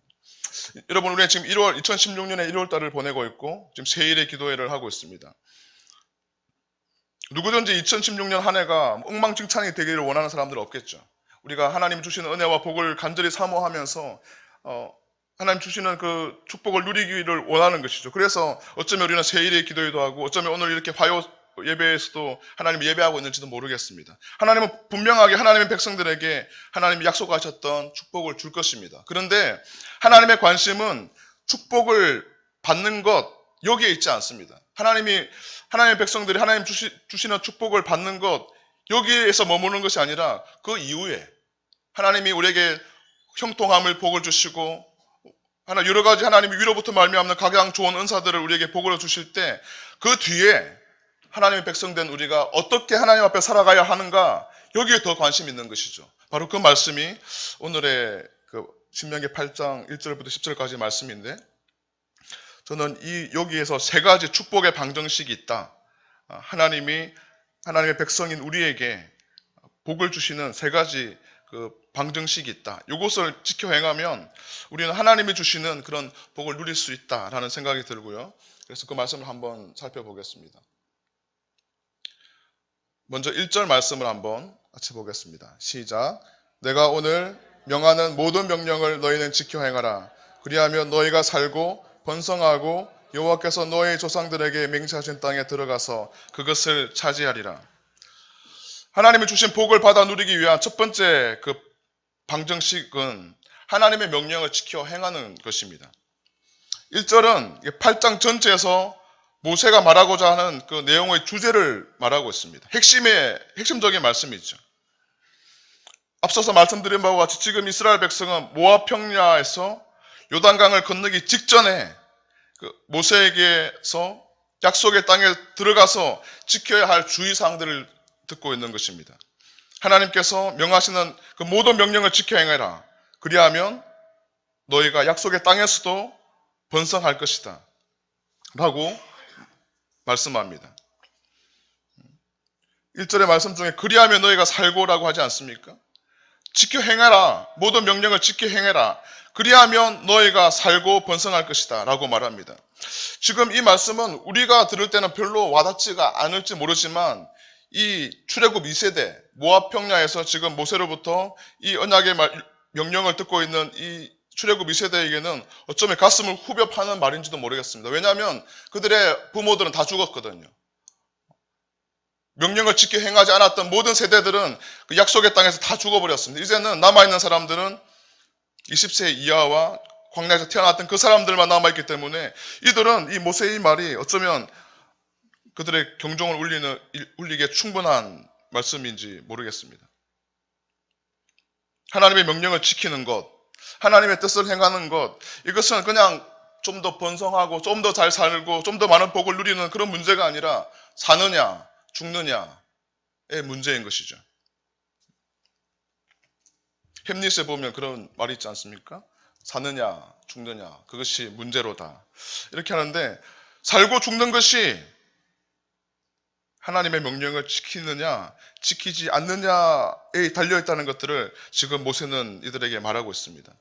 [SPEAKER 2] 여러분, 우리는 지금 2016년에 1월 달을 보내고 있고 지금 세일의 기도회를 하고 있습니다. 누구든지 2016년 한 해가 엉망진창이 되기를 원하는 사람들은 없겠죠. 우리가 하나님 주시는 은혜와 복을 간절히 사모하면서 하나님 주시는 그 축복을 누리기를 원하는 것이죠. 그래서 어쩌면 우리는 세일의 기도회도 하고 어쩌면 오늘 이렇게 화요 예배에서도 하나님 예배하고 있는지도 모르겠습니다. 하나님은 분명하게 하나님의 백성들에게 하나님이 약속하셨던 축복을 줄 것입니다. 그런데 하나님의 관심은 축복을 받는 것 여기에 있지 않습니다. 하나님의 백성들이 하나님 주시는 축복을 받는 것 여기에서 머무는 것이 아니라 그 이후에 하나님이 우리에게 형통함을 복을 주시고 여러 가지 하나님이 위로부터 말미암는 가장 좋은 은사들을 우리에게 복으로 주실 때 그 뒤에 하나님의 백성된 우리가 어떻게 하나님 앞에 살아가야 하는가 여기에 더 관심이 있는 것이죠. 바로 그 말씀이 오늘의 그 신명기 8장 1절부터 10절까지 말씀인데, 저는 여기에서 세 가지 축복의 방정식이 있다. 하나님의 백성인 우리에게 복을 주시는 세 가지 그 방정식이 있다. 이것을 지켜 행하면 우리는 하나님이 주시는 그런 복을 누릴 수 있다라는 생각이 들고요. 그래서 그 말씀을 한번 살펴보겠습니다. 먼저 1절 말씀을 한번 같이 보겠습니다. 시작. 내가 오늘 명하는 모든 명령을 너희는 지켜 행하라. 그리하면 너희가 살고 번성하고 여호와께서 너희 조상들에게 맹세하신 땅에 들어가서 그것을 차지하리라. 하나님이 주신 복을 받아 누리기 위한 첫 번째 그 방정식은 하나님의 명령을 지켜 행하는 것입니다. 1절은 8장 전체에서 모세가 말하고자 하는 그 내용의 주제를 말하고 있습니다. 핵심적인 말씀이죠. 앞서서 말씀드린 바와 같이 지금 이스라엘 백성은 모압 평야에서 요단강을 건너기 직전에 그 모세에게서 약속의 땅에 들어가서 지켜야 할 주의사항들을 듣고 있는 것입니다. 하나님께서 명하시는 그 모든 명령을 지켜 행해라. 그리하면 너희가 약속의 땅에서도 번성할 것이다. 라고 말씀합니다. 1절의 말씀 중에 그리하면 너희가 살고라고 하지 않습니까? 지켜 행해라. 모든 명령을 지켜 행해라. 그리하면 너희가 살고 번성할 것이다. 라고 말합니다. 지금 이 말씀은 우리가 들을 때는 별로 와닿지가 않을지 모르지만 이 출애굽 2세대 모압 평야에서 지금 모세로부터 이 언약의 명령을 듣고 있는 이 출애굽 2세대에게는 어쩌면 가슴을 후벼 파는 말인지도 모르겠습니다. 왜냐하면 그들의 부모들은 다 죽었거든요. 명령을 지켜 행하지 않았던 모든 세대들은 그 약속의 땅에서 다 죽어버렸습니다. 이제는 남아있는 사람들은 20세 이하와 광야에서 태어났던 그 사람들만 남아있기 때문에 이들은 이 모세의 말이 어쩌면 그들의 경종을 울리기에 충분한 말씀인지 모르겠습니다. 하나님의 명령을 지키는 것, 하나님의 뜻을 행하는 것, 이것은 그냥 좀 더 번성하고 좀 더 잘 살고 좀 더 많은 복을 누리는 그런 문제가 아니라 사느냐 죽느냐의 문제인 것이죠. 햄릿에 보면 그런 말이 있지 않습니까? 사느냐 죽느냐 그것이 문제로다. 이렇게 하는데 살고 죽는 것이 하나님의 명령을 지키느냐 지키지 않느냐에 달려있다는 것들을 지금 모세는 이들에게 말하고 있습니다.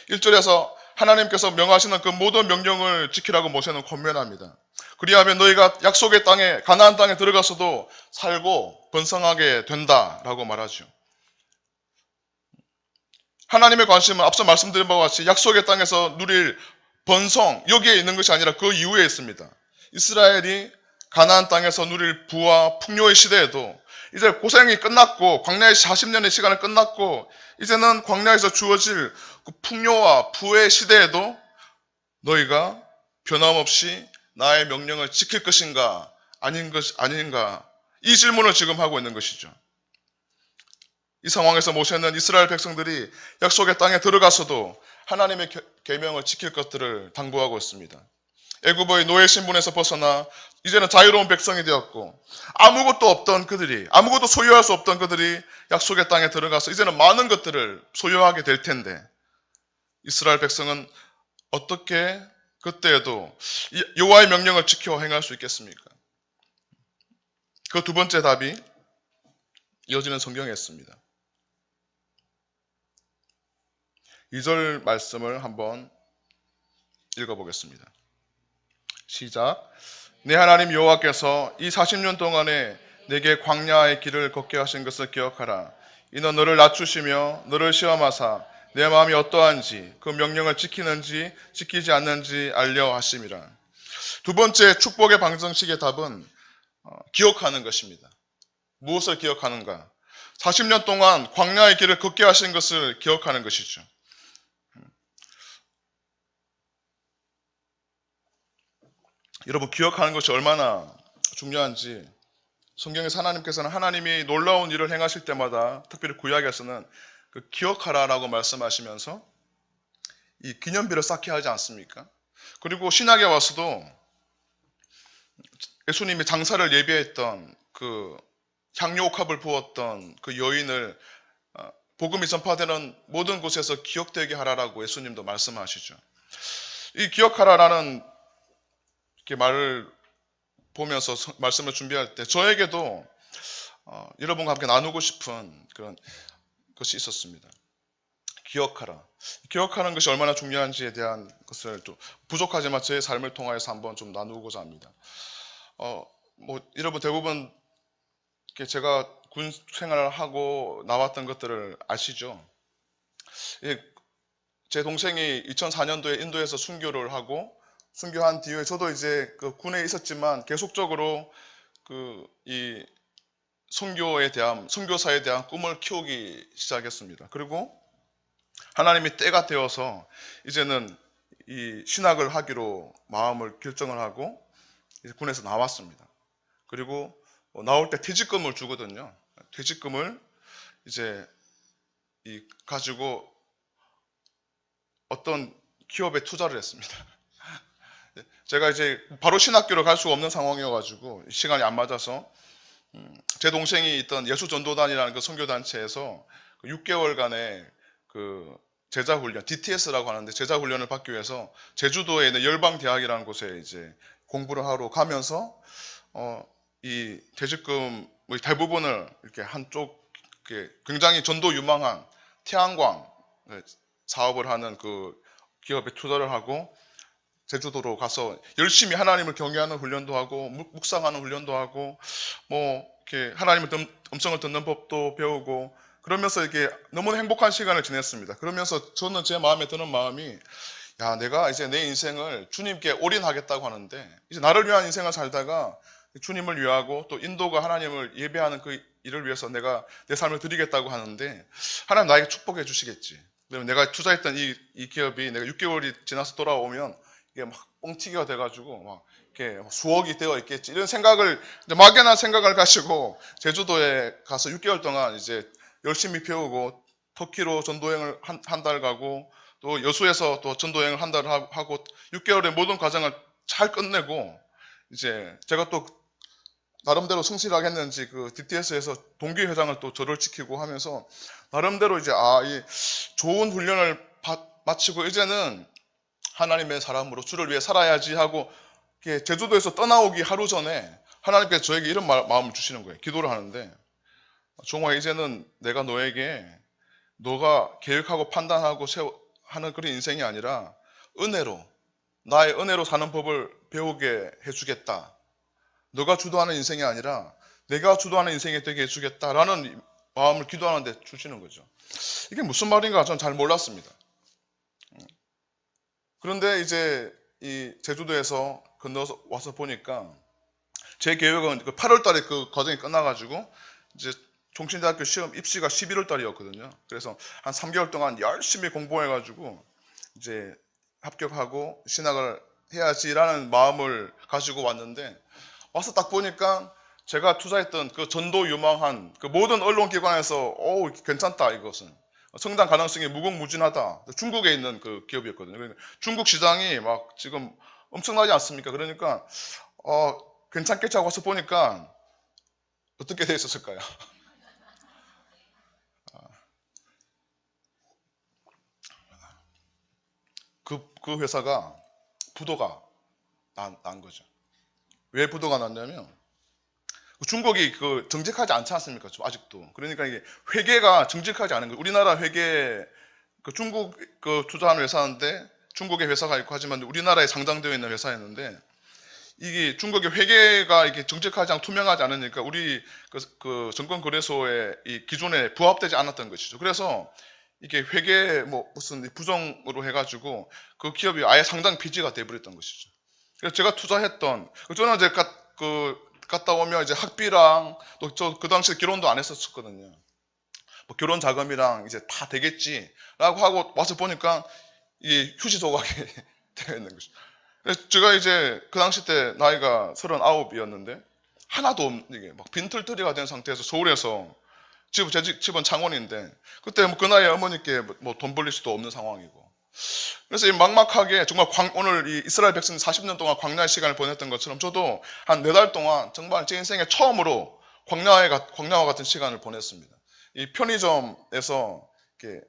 [SPEAKER 2] 1절에서 하나님께서 명하시는 그 모든 명령을 지키라고 모세는 권면합니다. 그리하면 너희가 약속의 땅에 가나안 땅에 들어가서도 살고 번성하게 된다라고 말하죠. 하나님의 관심은 앞서 말씀드린 바와 같이 약속의 땅에서 누릴 번성 여기에 있는 것이 아니라 그 이후에 있습니다. 이스라엘이 가나안 땅에서 누릴 부와 풍요의 시대에도 이제 고생이 끝났고 광야의 40년의 시간이 끝났고 이제는 광야에서 주어질 그 풍요와 부의 시대에도 너희가 변함없이 나의 명령을 지킬 것인가 아닌가 이 질문을 지금 하고 있는 것이죠. 이 상황에서 모세는 이스라엘 백성들이 약속의 땅에 들어가서도 하나님의 계명을 지킬 것들을 당부하고 있습니다. 애굽의 노예 신분에서 벗어나 이제는 자유로운 백성이 되었고 아무것도 없던 그들이 아무것도 소유할 수 없던 그들이 약속의 땅에 들어가서 이제는 많은 것들을 소유하게 될 텐데 이스라엘 백성은 어떻게 그때에도 여호와의 명령을 지켜 행할 수 있겠습니까? 그 두 번째 답이 이어지는 성경에 있습니다. 2절 말씀을 한번 읽어보겠습니다. 시작. 내 하나님 여호와께서 이 40년 동안에 내게 광야의 길을 걷게 하신 것을 기억하라. 이는 너를 낮추시며 너를 시험하사 내 마음이 어떠한지 그 명령을 지키는지 지키지 않는지 알려 하심이라. 두 번째 축복의 방정식의 답은 기억하는 것입니다. 무엇을 기억하는가? 40년 동안 광야의 길을 걷게 하신 것을 기억하는 것이죠. 여러분, 기억하는 것이 얼마나 중요한지 성경에서 하나님께서는 하나님이 놀라운 일을 행하실 때마다 특별히 구약에서는 그 기억하라라고 말씀하시면서 이 기념비를 쌓게 하지 않습니까? 그리고 신약에 와서도 예수님이 장사를 예비했던 그 향료옥합을 부었던 그 여인을 복음이 전파되는 모든 곳에서 기억되게 하라라고 예수님도 말씀하시죠. 이 기억하라라는 이렇게 말을 보면서 말씀을 준비할 때 저에게도 여러분과 함께 나누고 싶은 그런 것이 있었습니다. 기억하라. 기억하는 것이 얼마나 중요한지에 대한 것을 또 부족하지만 제 삶을 통하여서 한번 좀 나누고자 합니다. 여러분 대부분 제가 군 생활을 하고 나왔던 것들을 아시죠? 제 동생이 2004년도에 인도에서 순교를 하고 순교한 뒤에 저도 이제 그 군에 있었지만 계속적으로 이 선교사에 대한 꿈을 키우기 시작했습니다. 그리고 하나님이 때가 되어서 이제는 이 신학을 하기로 마음을 결정을 하고 이제 군에서 나왔습니다. 그리고 나올 때 퇴직금을 주거든요. 퇴직금을 이제 가지고 어떤 기업에 투자를 했습니다. 제가 이제 바로 신학교를 갈 수가 없는 상황이어가지고 시간이 안 맞아서 제 동생이 있던 예수전도단이라는 그 선교단체에서 6개월간의 그 제자훈련, DTS라고 하는데 제자훈련을 받기 위해서 제주도에 있는 열방대학이라는 곳에 이제 공부를 하러 가면서 이 퇴직금의 대부분을 이렇게 한쪽 굉장히 전도 유망한 태양광 사업을 하는 그 기업에 투자를 하고 제주도로 가서 열심히 하나님을 경외하는 훈련도 하고 묵상하는 훈련도 하고 이렇게 하나님의 음성을 듣는 법도 배우고 그러면서 이렇게 너무나 행복한 시간을 지냈습니다. 그러면서 저는 제 마음에 드는 마음이 내가 이제 내 인생을 주님께 올인하겠다고 하는데 이제 나를 위한 인생을 살다가 주님을 위하고 또 인도가 하나님을 예배하는 그 일을 위해서 내가 내 삶을 드리겠다고 하는데 하나님 나에게 축복해 주시겠지. 그러면 내가 투자했던 이 기업이 내가 6개월이 지나서 돌아오면 이게 막 뻥튀기가 돼가지고 막 이렇게 수억이 되어 있겠지 이런 생각을 막연한 생각을 가지고 제주도에 가서 6개월 동안 이제 열심히 배우고 터키로 전도여행을 한 달 가고 또 여수에서 또 전도여행을 한 달 하고 6개월의 모든 과정을 잘 끝내고 이제 제가 또 나름대로 성실하게 했는지 그 DTS에서 동기회장을 또 저를 지키고 하면서 나름대로 이제 이 좋은 훈련을 마치고 이제는 하나님의 사람으로 주를 위해 살아야지 하고 제주도에서 떠나오기 하루 전에 하나님께서 저에게 이런 마음을 주시는 거예요. 기도를 하는데 종아 이제는 내가 너에게 너가 계획하고 판단하고 하는 그런 인생이 아니라 나의 은혜로 사는 법을 배우게 해주겠다. 너가 주도하는 인생이 아니라 내가 주도하는 인생이 되게 해주겠다라는 마음을 기도하는데 주시는 거죠. 이게 무슨 말인가 저는 잘 몰랐습니다. 그런데 이제 이 제주도에서 건너서 와서 보니까 제 계획은 8월 달에 그 과정이 끝나가지고 이제 종신대학교 시험 입시가 11월 달이었거든요. 그래서 한 3개월 동안 열심히 공부해가지고 이제 합격하고 신학을 해야지라는 마음을 가지고 왔는데 와서 딱 보니까 제가 투자했던 그 전도 유망한 그 모든 언론기관에서 괜찮다 이것은 성장 가능성이 무궁무진하다. 중국에 있는 그 기업이었거든요. 그러니까 중국 시장이 막 지금 엄청나지 않습니까? 그러니까 괜찮겠지 하고 와서 보니까 어떻게 돼 있었을까요? 그 회사가 부도가 난 거죠. 왜 부도가 났냐면 중국이 그 정직하지 않지 않습니까? 좀 아직도. 그러니까 이게 회계가 정직하지 않은 거예요. 우리나라 회계 그 중국 그 투자하는 회사인데 중국의 회사가 있고 하지만 우리나라에 상장되어 있는 회사였는데 이게 중국의 회계가 이게 정직하지 않고 투명하지 않으니까 우리 그 증권거래소의 이 기준에 부합되지 않았던 것이죠. 그래서 이게 회계 뭐 무슨 부정으로 해가지고 그 기업이 아예 상장 폐지가 돼버렸던 것이죠. 그래서 제가 투자했던 저는 이제 갔다 오면 이제 학비랑 또 저 그 당시에 결혼도 안 했었거든요. 뭐 결혼 자금이랑 이제 다 되겠지라고 하고 와서 보니까 이 휴지 조각이 되어 있는 것이죠. 그래서 제가 이제 그 당시 때 나이가 39이었는데 하나도 없는 이게 막 빈털터리가 된 상태에서 서울에서 제 집은 창원인데 그때 뭐 그 나이에 어머니께 뭐 돈 벌릴 수도 없는 상황이고 그래서 이 막막하게 정말 오늘 이 이스라엘 백성 40년 동안 광야의 시간을 보냈던 것처럼 저도 한 4달 동안 정말 제 인생에 처음으로 광야와 같은 시간을 보냈습니다. 이 편의점에서 이렇게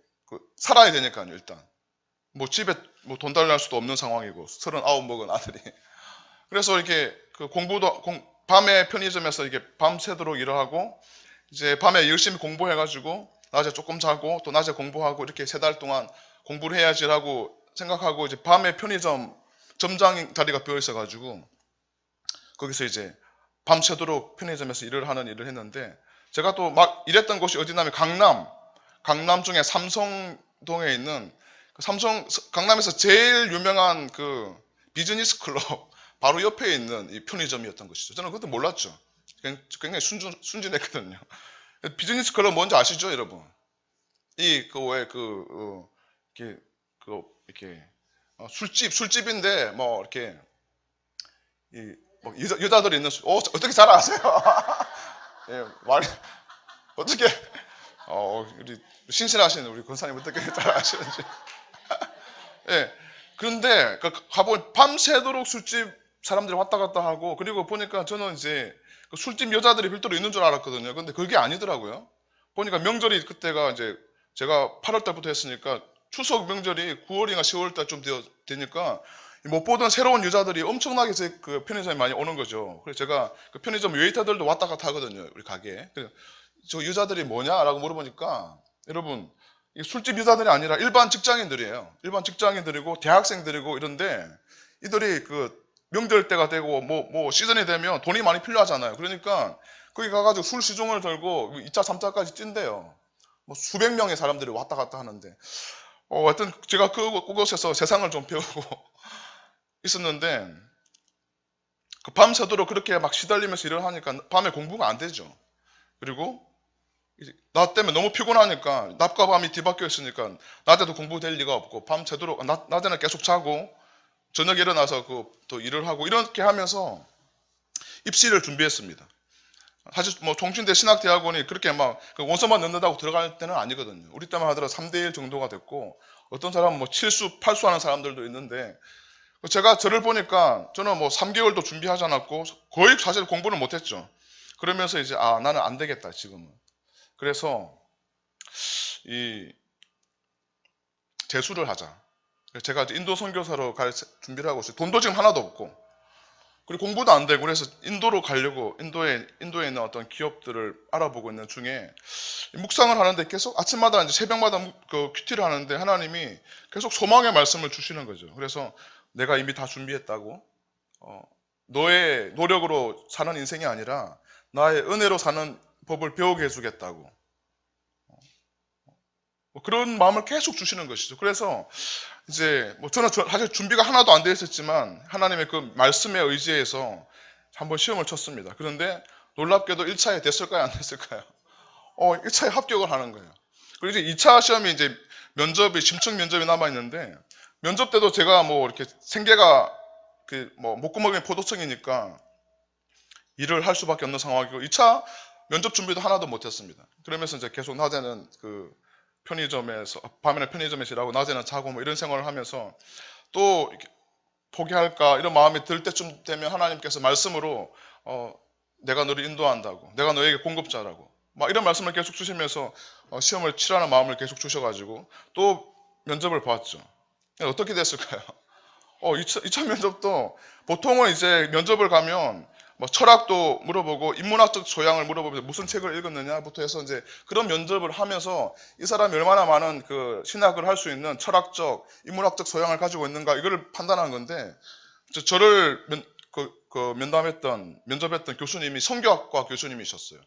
[SPEAKER 2] 살아야 되니까요, 일단. 뭐 집에 뭐 돈 달랄 수도 없는 상황이고 39 먹은 아들이. 그래서 이렇게 그 밤에 편의점에서 이게 밤새도록 일을 하고 이제 밤에 열심히 공부해가지고 낮에 조금 자고 또 낮에 공부하고 이렇게 3달 동안 공부를 해야지라고 생각하고 이제 밤에 편의점 점장 자리가 비어 있어가지고 거기서 이제 밤새도록 편의점에서 일을 했는데 제가 또 막 일했던 곳이 어디냐면 강남 중에 삼성동에 있는 강남에서 제일 유명한 그 비즈니스 클럽 바로 옆에 있는 이 편의점이었던 것이죠. 저는 그것도 몰랐죠. 굉장히 순진했거든요. 비즈니스 클럽 뭔지 아시죠, 여러분? 이렇게 술집인데 뭐 이렇게 뭐 여자들이 있는 어떻게 잘 아세요? 예, 어떻게 우리 신실하신 우리 권사님 어떻게 잘 아시는지. 예. 그런데 가보면 밤새도록 술집 사람들이 왔다 갔다 하고 그리고 보니까 저는 이제 그 술집 여자들이 별도로 있는 줄 알았거든요. 근데 그게 아니더라고요. 보니까 명절이 그때가 이제 제가 8월 달부터 했으니까 추석 명절이 9월인가 10월 달쯤 되니까 못 보던 새로운 여자들이 엄청나게 제 그 편의점에 많이 오는 거죠. 그래서 제가 그 편의점 웨이터들도 왔다 갔다 하거든요. 우리 가게에. 그래서 저 여자들이 뭐냐라고 물어보니까 여러분 이 술집 여자들이 아니라 일반 직장인들이에요. 일반 직장인들이고 대학생들이고 이런데 이들이 그 명절 때가 되고 뭐 시즌이 되면 돈이 많이 필요하잖아요. 그러니까 거기 가가지고 술 시중을 들고 2차, 3차까지 뛴대요. 뭐 수백 명의 사람들이 왔다 갔다 하는데 하여튼 제가 그곳에서 세상을 좀 배우고 있었는데 그 밤새도록 그렇게 막 시달리면서 일을 하니까 밤에 공부가 안 되죠. 그리고 나 때문에 너무 피곤하니까 낮과 밤이 뒤바뀌어 있으니까 낮에도 공부될 리가 없고 밤새도록 낮에는 계속 자고 저녁에 일어나서 또 일을 하고 이렇게 하면서 입시를 준비했습니다. 사실 뭐 종신대 신학대학원이 그렇게 막 원서만 넣는다고 들어갈 때는 아니거든요. 우리 때만 하더라도 3대1 정도가 됐고 어떤 사람은 뭐 7수, 8수 하는 사람들도 있는데 제가 저를 보니까 저는 뭐 3개월도 준비하지 않았고 거의 사실 공부는 못했죠. 그러면서 이제 나는 안 되겠다 지금은. 그래서 이 재수를 하자. 제가 인도 선교사로 갈 준비를 하고 있어요. 돈도 지금 하나도 없고 그리고 공부도 안 되고 그래서 인도로 가려고 인도에 있는 어떤 기업들을 알아보고 있는 중에 묵상을 하는데 계속 아침마다 이제 새벽마다 그 큐티를 하는데 하나님이 계속 소망의 말씀을 주시는 거죠. 그래서 내가 이미 다 준비했다고 너의 노력으로 사는 인생이 아니라 나의 은혜로 사는 법을 배우게 해주겠다고 그런 마음을 계속 주시는 것이죠. 그래서 이제 뭐 저는 사실 준비가 하나도 안 되어 있었지만 하나님의 그 말씀에 의지해서 한번 시험을 쳤습니다. 그런데 놀랍게도 1차에 됐을까요? 안 됐을까요? 1차에 합격을 하는 거예요. 그리고 이제 2차 시험이 이제 심층 면접이 남아있는데 면접 때도 제가 뭐 이렇게 생계가 뭐 목구멍에 포도청이니까 일을 할 수밖에 없는 상황이고 2차 면접 준비도 하나도 못했습니다. 그러면서 이제 계속 낮에는 밤에는 편의점에서 일하고 낮에는 자고 뭐 이런 생활을 하면서 또 포기할까 이런 마음이 들 때쯤 되면 하나님께서 말씀으로 내가 너를 인도한다고 내가 너에게 공급자라고 막 이런 말씀을 계속 주시면서 시험을 치라는 마음을 계속 주셔가지고 또 면접을 봤죠. 어떻게 됐을까요? 2차 면접도 보통은 이제 면접을 가면 뭐 철학도 물어보고 인문학적 소양을 물어보면서 무슨 책을 읽었느냐부터 해서 이제 그런 면접을 하면서 이 사람이 얼마나 많은 그 신학을 할 수 있는 철학적, 인문학적 소양을 가지고 있는가 이걸 판단하는 건데 저를 면접했던 교수님이 성교학과 교수님이셨어요.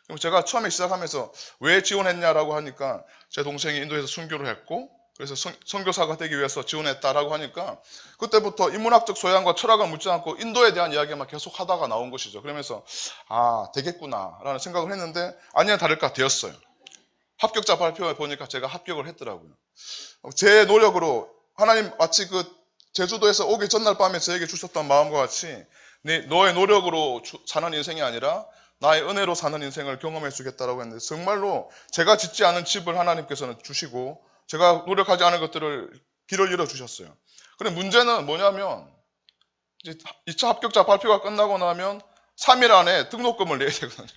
[SPEAKER 2] 그럼 제가 처음에 시작하면서 왜 지원했냐라고 하니까 제 동생이 인도에서 순교를 했고 그래서 선교사가 되기 위해서 지원했다라고 하니까 그때부터 인문학적 소양과 철학을 묻지 않고 인도에 대한 이야기만 계속 하다가 나온 것이죠. 그러면서 되겠구나라는 생각을 했는데 아니나 다를까 되었어요. 합격자 발표를 보니까 제가 합격을 했더라고요. 제 노력으로 하나님 마치 그 제주도에서 오기 전날 밤에 저에게 주셨던 마음과 같이 너의 노력으로 사는 인생이 아니라 나의 은혜로 사는 인생을 경험해 주겠다라고 했는데 정말로 제가 짓지 않은 집을 하나님께서는 주시고 제가 노력하지 않은 것들을 길을 열어 주셨어요. 그런데 문제는 뭐냐면 이제 2차 합격자 발표가 끝나고 나면 3일 안에 등록금을 내야 되거든요.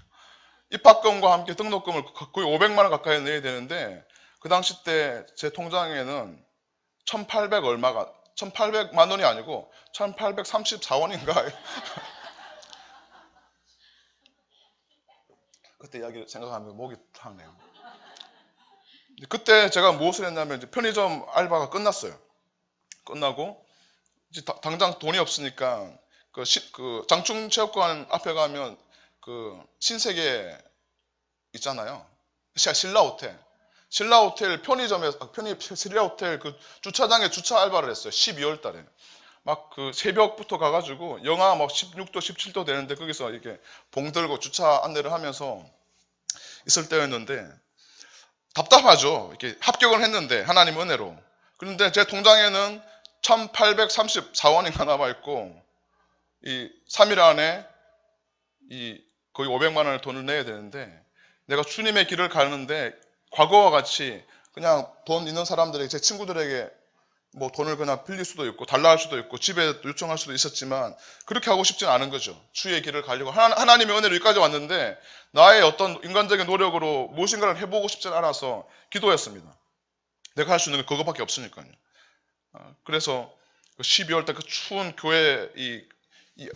[SPEAKER 2] 입학금과 함께 등록금을 거의 500만 원 가까이 내야 되는데 그 당시 때 제 통장에는 1800만 원이 아니고 1834원인가 그때 이야기를 생각하면 목이 타네요. 그때 제가 무엇을 했냐면 이제 편의점 알바가 끝났어요. 끝나고 이제 당장 돈이 없으니까 그 장충체육관 앞에 가면 그 신세계 있잖아요. 신라호텔 편의점에서 신라호텔 그 주차장에 주차 알바를 했어요. 12월 달에. 막 그 새벽부터 가가지고 영하 막 16도, 17도 되는데 거기서 이렇게 봉 들고 주차 안내를 하면서 있을 때였는데 답답하죠. 이렇게 합격을 했는데 하나님 은혜로. 그런데 제 통장에는 1834원인가 남아있고 이 3일 안에 이 거의 500만 원의 돈을 내야 되는데 내가 주님의 길을 가는데 과거와 같이 그냥 돈 있는 사람들에게 제 친구들에게 뭐 돈을 그냥 빌릴 수도 있고 달라 할 수도 있고 집에 요청할 수도 있었지만 그렇게 하고 싶지는 않은 거죠. 주의 길을 가려고 하나님의 은혜로 여기까지 왔는데 나의 어떤 인간적인 노력으로 무엇인가를 해보고 싶지 않아서 기도했습니다. 내가 할 수 있는 게 그거밖에 없으니까요. 그래서 12월 때 그 추운 교회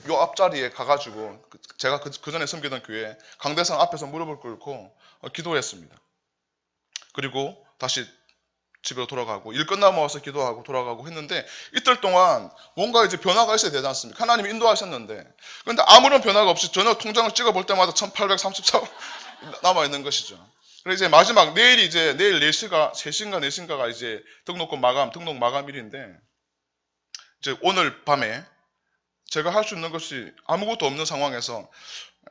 [SPEAKER 2] 요 앞자리에 가가지고 제가 그 전에 섬기던 교회 강대상 앞에서 무릎을 꿇고 기도했습니다. 그리고 다시 집으로 돌아가고 일 끝나고 와서 기도하고 돌아가고 했는데 이틀 동안 뭔가 이제 변화가 있어야 되지 않습니까? 하나님이 인도하셨는데 그런데 아무런 변화가 없이 전혀 통장을 찍어볼 때마다 1834원 남아있는 것이죠. 그래서 이제 마지막 내일 4시인가 4시인가가 이제 등록 마감일인데 이제 오늘 밤에 제가 할 수 있는 것이 아무것도 없는 상황에서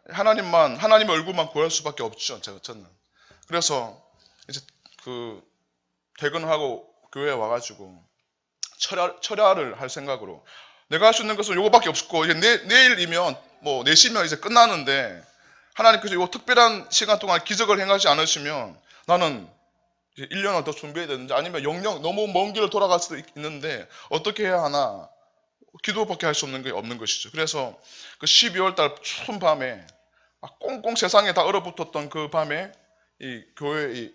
[SPEAKER 2] 하나님의 얼굴만 구할 수밖에 없죠. 저는. 그래서 이제 그 퇴근하고 교회에 와가지고 철야를 할 생각으로 내가 할 수 있는 것은 요거밖에 없고 이제 내일이면 뭐 4시면 이제 끝나는데 하나님께서 요 특별한 시간 동안 기적을 행하지 않으시면 나는 이제 1년을 더 준비해야 되는지 아니면 영영 너무 먼 길을 돌아갈 수도 있는데 어떻게 해야 하나 기도밖에 할 수 없는 게 없는 것이죠. 그래서 그 12월 달 추운 밤에 꽁꽁 세상에 다 얼어붙었던 그 밤에 이 교회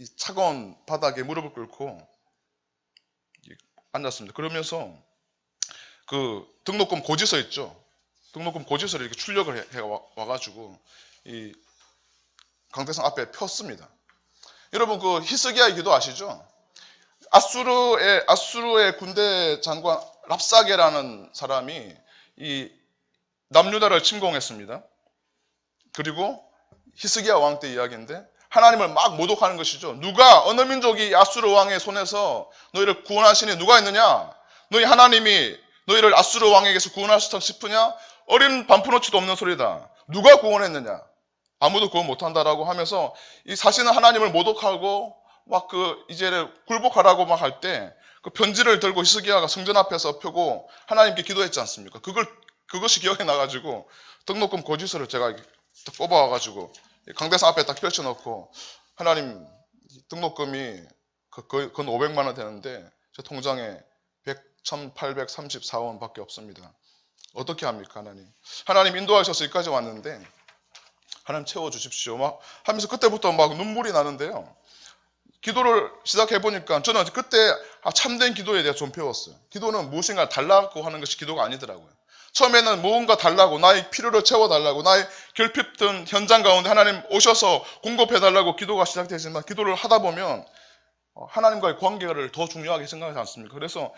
[SPEAKER 2] 이 차가운 바닥에 무릎을 꿇고 앉았습니다. 그러면서 그 등록금 고지서 있죠. 등록금 고지서를 이렇게 출력을 해 와가지고 이 강대상 앞에 폈습니다. 여러분 그 히스기야의 기도 아시죠? 아수르의 군대 장관 랍사게라는 사람이 이 남유다를 침공했습니다. 그리고 히스기야 왕 때 이야기인데 하나님을 막 모독하는 것이죠. 어느 민족이 아수르 왕의 손에서 너희를 구원하시니 누가 있느냐? 너희 하나님이 너희를 아수르 왕에게서 구원하시다 싶으냐? 어린 반푼어치도 없는 소리다. 누가 구원했느냐? 아무도 구원 못한다라고 하면서 이 사실은 하나님을 모독하고 막 이제를 굴복하라고 막 할 때 그 편지를 들고 히스기야가 성전 앞에서 펴고 하나님께 기도했지 않습니까? 그것이 기억에 나가지고 등록금 고지서를 제가 딱 뽑아와가지고 강대상 앞에 딱 펼쳐놓고 하나님 등록금이 거의 500만 원 되는데 제 통장에 1834원 밖에 없습니다. 어떻게 합니까 하나님 인도하셔서 여기까지 왔는데 하나님 채워주십시오 막 하면서 그때부터 막 눈물이 나는데요. 기도를 시작해 보니까 저는 그때 참된 기도에 대해 좀 배웠어요. 기도는 무엇인가 달라고 하는 것이 기도가 아니더라고요. 처음에는 무언가 달라고, 나의 필요를 채워달라고, 나의 결핍된 현장 가운데 하나님 오셔서 공급해달라고 기도가 시작되지만, 기도를 하다 보면 하나님과의 관계를 더 중요하게 생각하지 않습니까? 그래서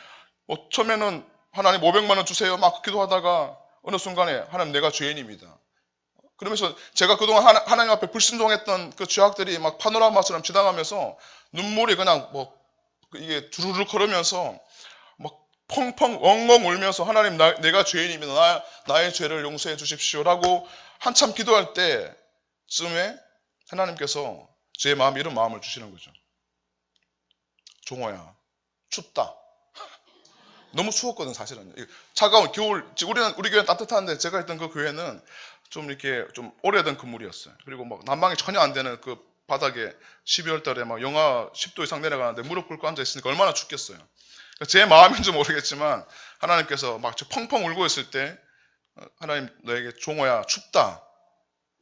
[SPEAKER 2] 처음에는 하나님 500만 원 주세요 막 기도하다가 어느 순간에 하나님 내가 죄인입니다. 그러면서 제가 그동안 하나님 앞에 불순종했던 그 죄악들이 막 파노라마처럼 지나가면서 눈물이 그냥 뭐 이게 두루룩 흐르면서 막 펑펑 엉엉 울면서 하나님 내가 죄인입니다. 나의 죄를 용서해 주십시오라고 한참 기도할 때쯤에 하나님께서 제 마음에 이런 마음을 주시는 거죠. 종호야, 춥다. 너무 추웠거든 사실은. 차가운 겨울, 우리 교회는 따뜻한데 제가 있던 그 교회는 좀 이렇게 좀 오래된 건물이었어요. 그리고 막 난방이 전혀 안 되는 그 바닥에 12월 달에 막 영하 10도 이상 내려가는데 무릎 꿇고 앉아 있으니까 얼마나 춥겠어요. 그러니까 제 마음인지 모르겠지만 하나님께서 막 펑펑 울고 있을 때 하나님 너에게 종호야 춥다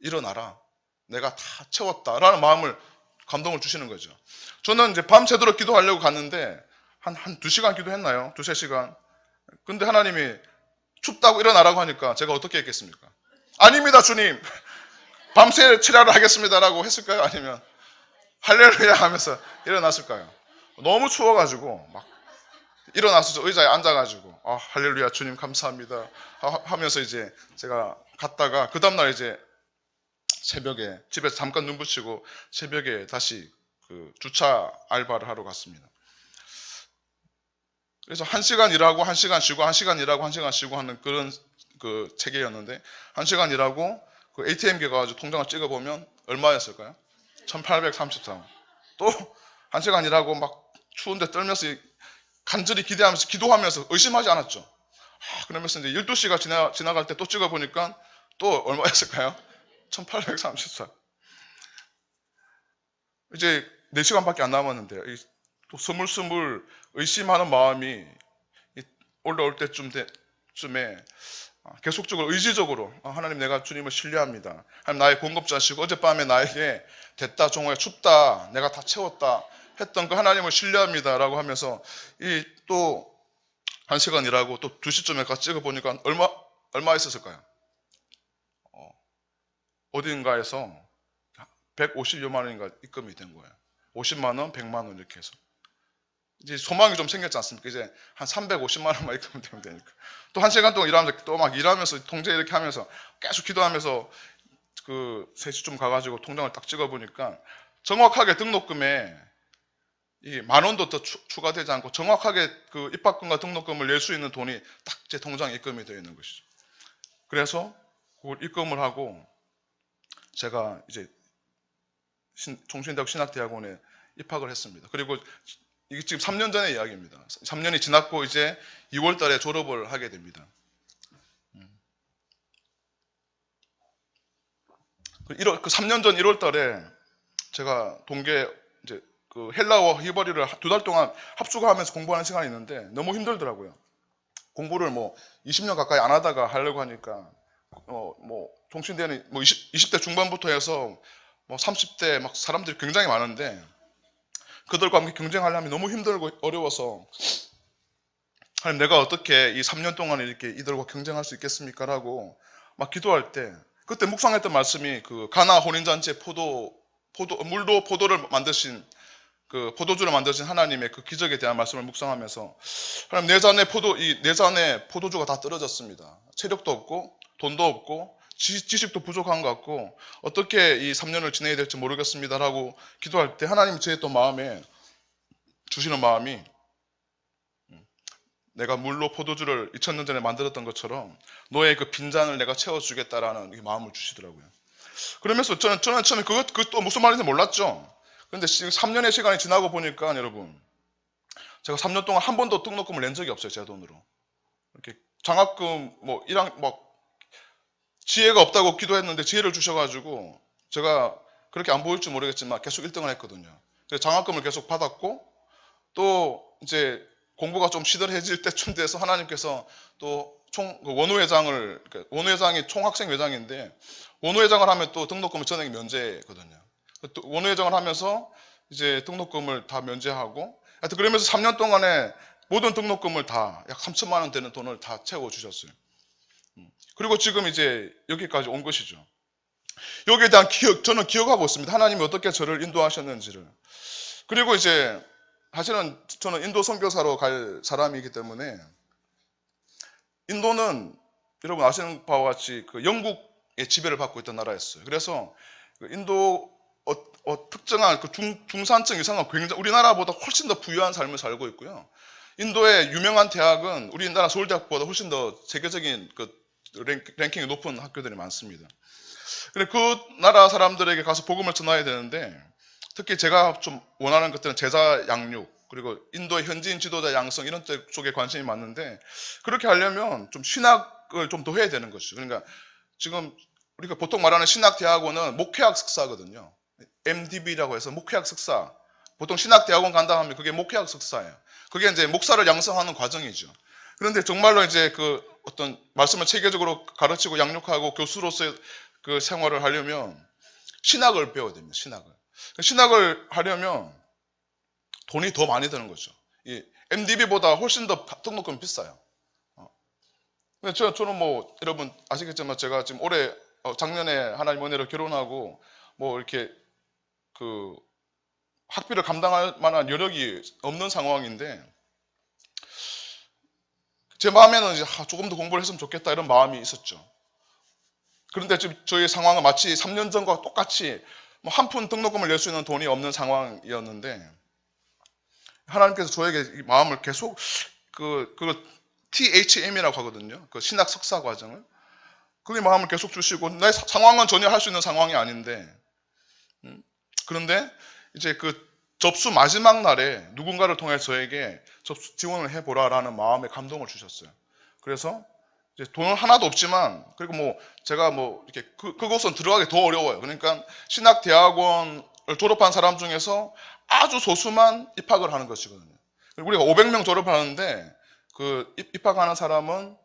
[SPEAKER 2] 일어나라 내가 다 채웠다라는 마음을 감동을 주시는 거죠. 저는 이제 밤새도록 기도하려고 갔는데 한 2시간 기도했나요? 2~3시간. 근데 하나님이 춥다고 일어나라고 하니까 제가 어떻게 했겠습니까? 아닙니다 주님 밤새 치료를 하겠습니다라고 했을까요? 아니면 할렐루야 하면서 일어났을까요? 너무 추워가지고 막 일어나서 의자에 앉아가지고 할렐루야 주님 감사합니다 하면서 이제 제가 갔다가 그 다음날 이제 새벽에 집에서 잠깐 눈 붙이고 새벽에 다시 그 주차 알바를 하러 갔습니다. 그래서 1시간 일하고 1시간 쉬고 1시간 일하고 1시간 쉬고 하는 그런 그 체계였는데 1시간 일하고 그 ATM기에 가가지고 통장을 찍어보면 얼마였을까요? 1834원. 또 1시간 일하고 막 추운데 떨면서 간절히 기대하면서 기도하면서 의심하지 않았죠. 그러면서 이제 12시가 지나갈 때 또 찍어보니까 또 얼마였을까요? 1834. 이제 4시간밖에 안 남았는데 또 스물스물 의심하는 마음이 올라올 때쯤에 계속적으로 의지적으로 하나님 내가 주님을 신뢰합니다. 하나님 나의 공급자시고 어젯밤에 나에게 됐다 종호야 춥다 내가 다 채웠다 했던 그 하나님을 신뢰합니다 라고 하면서 이 또 1시간 일하고 또 2시쯤에 가서 찍어보니까 얼마 있었을까요? 어딘가에서 150여만 원인가 입금이 된 거예요. 50만 원, 100만 원 이렇게 해서. 이제 소망이 좀 생겼지 않습니까? 이제 한 350만 원만 입금되면 되니까. 또 1시간 동안 일하면서 또 막 일하면서 통제 이렇게 하면서 계속 기도하면서 그 3시쯤 가가지고 통장을 딱 찍어보니까 정확하게 등록금에 이 10,000원도 더 추가되지 않고 정확하게 그 입학금과 등록금을 낼 수 있는 돈이 딱 제 통장에 입금이 되어 있는 것이죠. 그래서 그걸 입금을 하고 제가 이제 총신대학 신학대학원에 입학을 했습니다. 그리고 이게 지금 3년 전의 이야기입니다. 3년이 지났고 이제 2월 달에 졸업을 하게 됩니다. 그 3년 전 1월 달에 제가 동계 이제 그 헬라어 히브리어를 2달 동안 합숙하면서 공부하는 시간이 있는데 너무 힘들더라고요. 공부를 뭐 20년 가까이 안 하다가 하려고 하니까 뭐 총신대는 뭐 20대 중반부터 해서 뭐 30대 막 사람들이 굉장히 많은데 그들과 함께 경쟁하려면 너무 힘들고 어려워서 하나님 내가 어떻게 이 3년 동안 이렇게 이들과 경쟁할 수 있겠습니까? 라고 막 기도할 때 그때 묵상했던 말씀이 그 가나 혼인잔치에 물로 포도를 만드신 그 포도주를 만드신 하나님의 그 기적에 대한 말씀을 묵상하면서 하나님 내 잔에 포도주가 다 떨어졌습니다. 체력도 없고 돈도 없고 지식도 부족한 것 같고 어떻게 이 3년을 지내야 될지 모르겠습니다라고 기도할 때 하나님 제 또 마음에 주시는 마음이 내가 물로 포도주를 2000년 전에 만들었던 것처럼 너의 그 빈잔을 내가 채워주겠다라는 마음을 주시더라고요. 그러면서 저는 처음에 그것도 무슨 말인지 몰랐죠. 그런데 3년의 시간이 지나고 보니까 여러분 제가 3년 동안 한 번도 등록금을 낸 적이 없어요. 제 돈으로. 이렇게 장학금 뭐 지혜가 없다고 기도했는데 지혜를 주셔가지고 제가 그렇게 안 보일지 모르겠지만 계속 1등을 했거든요. 그래서 장학금을 계속 받았고 또 이제 공부가 좀 시들해질 때쯤 돼서 하나님께서 또 원우회장이 총학생회장인데 원우회장을 하면 또 등록금이 전액 면제거든요. 또 원우회장을 하면서 이제 등록금을 다 면제하고, 하여튼 그러면서 3년 동안에 모든 등록금을 다 약 3천만 원 되는 돈을 다 채워주셨어요. 그리고 지금 이제 여기까지 온 것이죠. 여기에 대한 저는 기억하고 있습니다. 하나님이 어떻게 저를 인도하셨는지를. 그리고 이제 사실은 저는 인도 선교사로 갈 사람이기 때문에, 인도는 여러분 아시는 바와 같이 그 영국의 지배를 받고 있던 나라였어요. 그래서 그 인도 특정한 그 중산층 이상은 굉장히 우리나라보다 훨씬 더 부유한 삶을 살고 있고요. 인도의 유명한 대학은 우리나라 서울대학보다 훨씬 더 세계적인 그 랭킹이 높은 학교들이 많습니다. 그래, 그 나라 사람들에게 가서 복음을 전해야 되는데, 특히 제가 좀 원하는 것들은 제자 양육, 그리고 인도의 현지인 지도자 양성 이런 쪽에 관심이 많은데, 그렇게 하려면 좀 신학을 좀 더 해야 되는 것이죠. 그러니까 지금 우리가 보통 말하는 신학대학원은 목회학 석사거든요. MDB라고 해서 목회학 석사. 보통 신학대학원 간다 하면 그게 목회학 석사예요. 그게 이제 목사를 양성하는 과정이죠. 그런데 정말로 이제 그 어떤 말씀을 체계적으로 가르치고 양육하고 교수로서의 그 생활을 하려면 신학을 배워야 됩니다. 신학을 하려면 돈이 더 많이 드는 거죠. 이 MDB보다 훨씬 더 등록금이 비싸요. 저는 뭐 여러분 아시겠지만 제가 지금 올해 작년에 하나님 은혜로 결혼하고 뭐 이렇게 그 학비를 감당할 만한 여력이 없는 상황인데, 제 마음에는 이제 조금 더 공부를 했으면 좋겠다 이런 마음이 있었죠. 그런데 지금 저희 상황은 마치 3년 전과 똑같이 뭐 한 푼 등록금을 낼 수 있는 돈이 없는 상황이었는데, 하나님께서 저에게 이 마음을 계속 그걸 THM이라고 하거든요. 그 신학 석사 과정을. 그게 마음을 계속 주시고, 내 상황은 전혀 할 수 있는 상황이 아닌데, 그런데 이제 그 접수 마지막 날에 누군가를 통해 저에게 접수 지원을 해보라라는 마음의 감동을 주셨어요. 그래서 이제 돈은 하나도 없지만, 그리고 뭐 제가 뭐 이렇게 그곳은 들어가기 더 어려워요. 그러니까 신학대학원을 졸업한 사람 중에서 아주 소수만 입학을 하는 것이거든요. 우리가 500명 졸업하는데 그 입학하는 사람은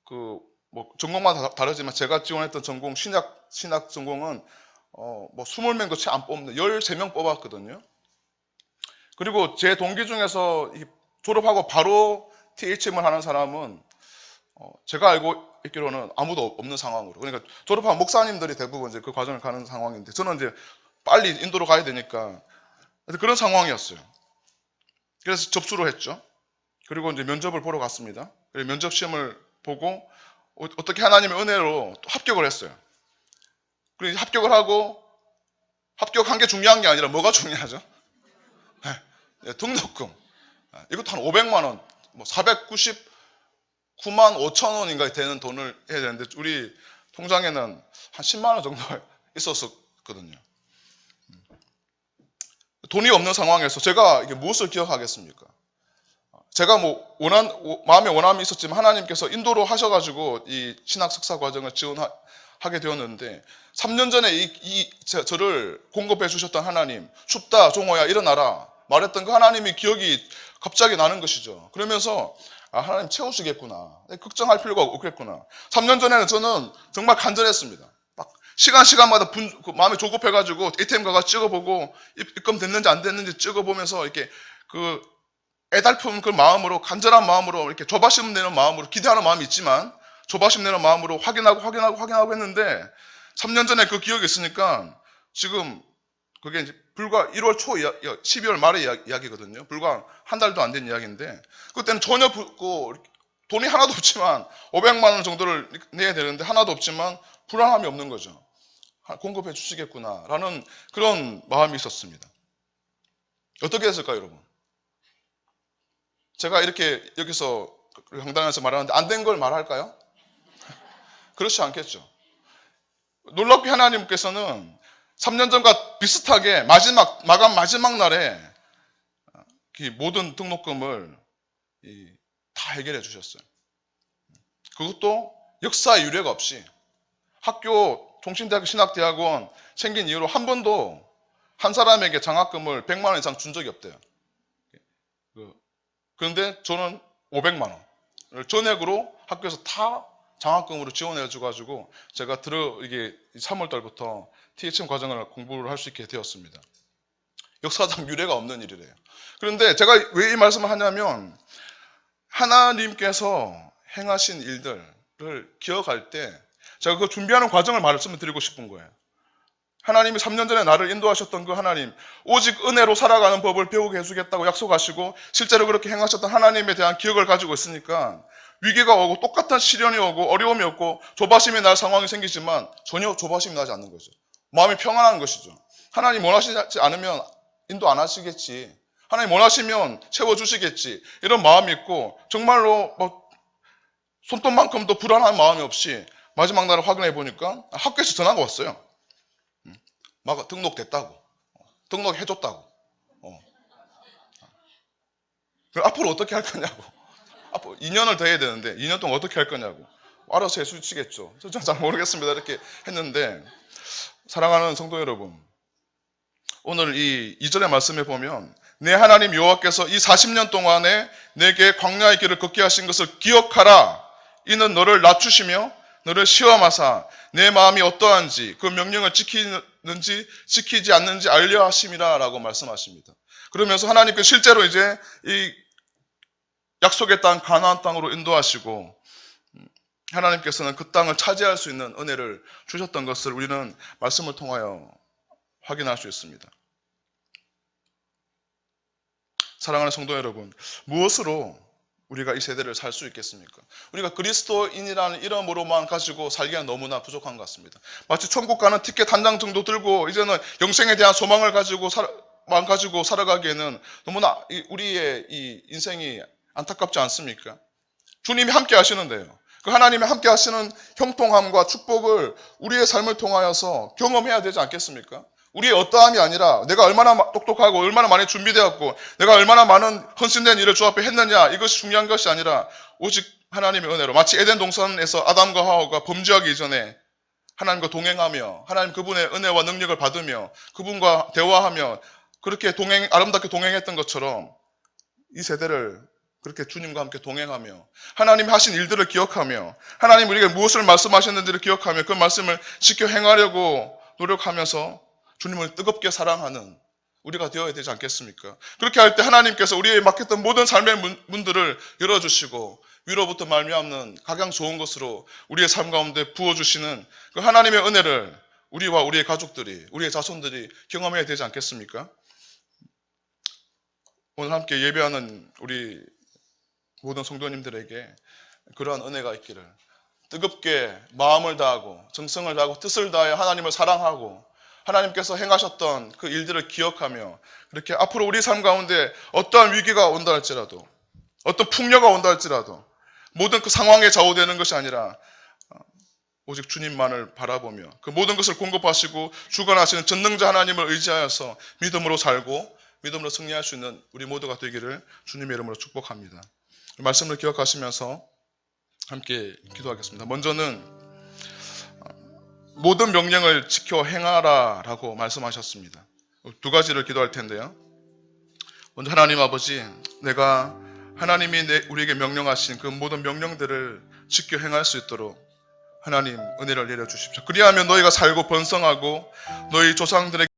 [SPEAKER 2] 그 뭐 전공마다 다르지만 제가 지원했던 전공 신학 전공은 뭐 20명도 채 안 뽑는데 13명 뽑았거든요. 그리고 제 동기 중에서 졸업하고 바로 THM을 하는 사람은 제가 알고 있기로는 아무도 없는 상황으로. 그러니까 졸업한 목사님들이 대부분 이제 그 과정을 가는 상황인데, 저는 이제 빨리 인도로 가야 되니까 그런 상황이었어요. 그래서 접수를 했죠. 그리고 이제 면접을 보러 갔습니다. 면접 시험을 보고 어떻게 하나님의 은혜로 또 합격을 했어요. 그리고 합격을 하고, 합격한 게 중요한 게 아니라 뭐가 중요하죠? 등록금. 이것도 한 500만 원, 뭐 499만 5천 원인가 되는 돈을 해야 되는데, 우리 통장에는 한 10만 원 정도 있었거든요. 돈이 없는 상황에서 제가 이게 무엇을 기억하겠습니까? 제가 뭐 마음에 원함이 있었지만 하나님께서 인도로 하셔가지고 이 신학 석사 과정을 지원하게 되었는데, 3년 전에 저를 공급해 주셨던 하나님, 춥다 종호야 일어나라 말했던 그 하나님이 기억이 갑자기 나는 것이죠. 그러면서 하나님 채우시겠구나, 걱정할 필요가 없겠구나. 3년 전에는 저는 정말 간절했습니다. 막 시간마다 마음이 조급해가지고 ATM 가서 찍어보고 입금 됐는지 안 됐는지 찍어보면서 이렇게 그 애달픈 그 마음으로, 간절한 마음으로, 이렇게 조바심 내는 마음으로, 기대하는 마음이 있지만 조바심 내는 마음으로 확인하고 했는데, 3년 전에 그 기억이 있으니까 지금 그게 이제 불과 1월 초 12월 말의 이야기거든요. 불과 한 달도 안 된 이야기인데, 그때는 전혀 돈이 하나도 없지만 500만 원 정도를 내야 되는데 하나도 없지만 불안함이 없는 거죠. 공급해 주시겠구나 라는 그런 마음이 있었습니다. 어떻게 했을까요, 여러분? 제가 이렇게 여기서 강단에서 말하는데 안 된 걸 말할까요? 그렇지 않겠죠. 놀랍게 하나님께서는 3년 전과 비슷하게 마감 마지막 날에 이 모든 등록금을 다 해결해 주셨어요. 그것도 역사 유례가 없이 학교 통신대학교 신학대학원 생긴 이후로 한 번도 한 사람에게 장학금을 100만 원 이상 준 적이 없대요. 그런데 저는 500만 원을 전액으로 학교에서 다 장학금으로 지원해 줘가지고 제가 이게 3월 달부터 THM 과정을 공부를 할 수 있게 되었습니다. 역사상 유례가 없는 일이래요. 그런데 제가 왜 이 말씀을 하냐면 하나님께서 행하신 일들을 기억할 때 제가 그 준비하는 과정을 말씀을 드리고 싶은 거예요. 하나님이 3년 전에 나를 인도하셨던 그 하나님, 오직 은혜로 살아가는 법을 배우게 해주겠다고 약속하시고 실제로 그렇게 행하셨던 하나님에 대한 기억을 가지고 있으니까 위기가 오고 똑같은 시련이 오고 어려움이 오고 조바심이 날 상황이 생기지만 전혀 조바심이 나지 않는 거죠. 마음이 평안한 것이죠. 하나님 원하시지 않으면 인도 안 하시겠지. 하나님 원하시면 채워주시겠지. 이런 마음이 있고 정말로 손톱만큼도 불안한 마음이 없이 마지막 날을 확인해 보니까 학교에서 전화가 왔어요. 막 등록됐다고. 등록해줬다고. 그럼 앞으로 어떻게 할 거냐고. 앞으로 2년을 더 해야 되는데 2년 동안 어떻게 할 거냐고. 알아서 해주시겠죠. 저는 잘 모르겠습니다. 이렇게 했는데 사랑하는 성도 여러분, 오늘 이 2절의 말씀에 보면 내 하나님 여호와께서 이 40년 동안에 내게 광야의 길을 걷게 하신 것을 기억하라. 이는 너를 낮추시며 너를 시험하사 내 마음이 어떠한지 그 명령을 지키는지 지키지 않는지 알려 하심이라 라고 말씀하십니다. 그러면서 하나님께 실제로 이제 이 약속의 땅 가나안 땅으로 인도하시고 하나님께서는 그 땅을 차지할 수 있는 은혜를 주셨던 것을 우리는 말씀을 통하여 확인할 수 있습니다. 사랑하는 성도 여러분, 무엇으로 우리가 이 세대를 살 수 있겠습니까? 우리가 그리스도인이라는 이름으로만 가지고 살기가 너무나 부족한 것 같습니다. 마치 천국 가는 티켓 한 장 정도 들고 이제는 영생에 대한 소망을 가지고 살아가기에는 너무나 우리의 이 인생이 안타깝지 않습니까? 주님이 함께 하시는데요. 그 하나님이 함께 하시는 형통함과 축복을 우리의 삶을 통하여서 경험해야 되지 않겠습니까? 우리의 어떠함이 아니라 내가 얼마나 똑똑하고 얼마나 많이 준비되었고 내가 얼마나 많은 헌신된 일을 주 앞에 했느냐, 이것이 중요한 것이 아니라 오직 하나님의 은혜로, 마치 에덴 동산에서 아담과 하와가 범죄하기 이전에 하나님과 동행하며 하나님 그분의 은혜와 능력을 받으며 그분과 대화하며 그렇게 아름답게 동행했던 것처럼 이 세대를 그렇게 주님과 함께 동행하며 하나님이 하신 일들을 기억하며 하나님 우리에게 무엇을 말씀하셨는지를 기억하며 그 말씀을 지켜 행하려고 노력하면서 주님을 뜨겁게 사랑하는 우리가 되어야 되지 않겠습니까? 그렇게 할 때 하나님께서 우리에게 맡겼던 모든 삶의 문들을 열어주시고 위로부터 말미암는 각양 좋은 것으로 우리의 삶 가운데 부어주시는 그 하나님의 은혜를 우리와 우리의 가족들이, 우리의 자손들이 경험해야 되지 않겠습니까? 오늘 함께 예배하는 우리 모든 성도님들에게 그러한 은혜가 있기를, 뜨겁게 마음을 다하고 정성을 다하고 뜻을 다하여 하나님을 사랑하고 하나님께서 행하셨던 그 일들을 기억하며 그렇게 앞으로 우리 삶 가운데 어떠한 위기가 온다 할지라도 어떤 풍요가 온다 할지라도 모든 그 상황에 좌우되는 것이 아니라 오직 주님만을 바라보며 그 모든 것을 공급하시고 주관하시는 전능자 하나님을 의지하여서 믿음으로 살고 믿음으로 승리할 수 있는 우리 모두가 되기를 주님의 이름으로 축복합니다. 말씀을 기억하시면서 함께 기도하겠습니다. 먼저는 모든 명령을 지켜 행하라 라고 말씀하셨습니다. 두 가지를 기도할 텐데요. 먼저 하나님 아버지, 내가 하나님이 우리에게 명령하신 그 모든 명령들을 지켜 행할 수 있도록 하나님 은혜를 내려주십시오. 그리하면 너희가 살고 번성하고 너희 조상들에게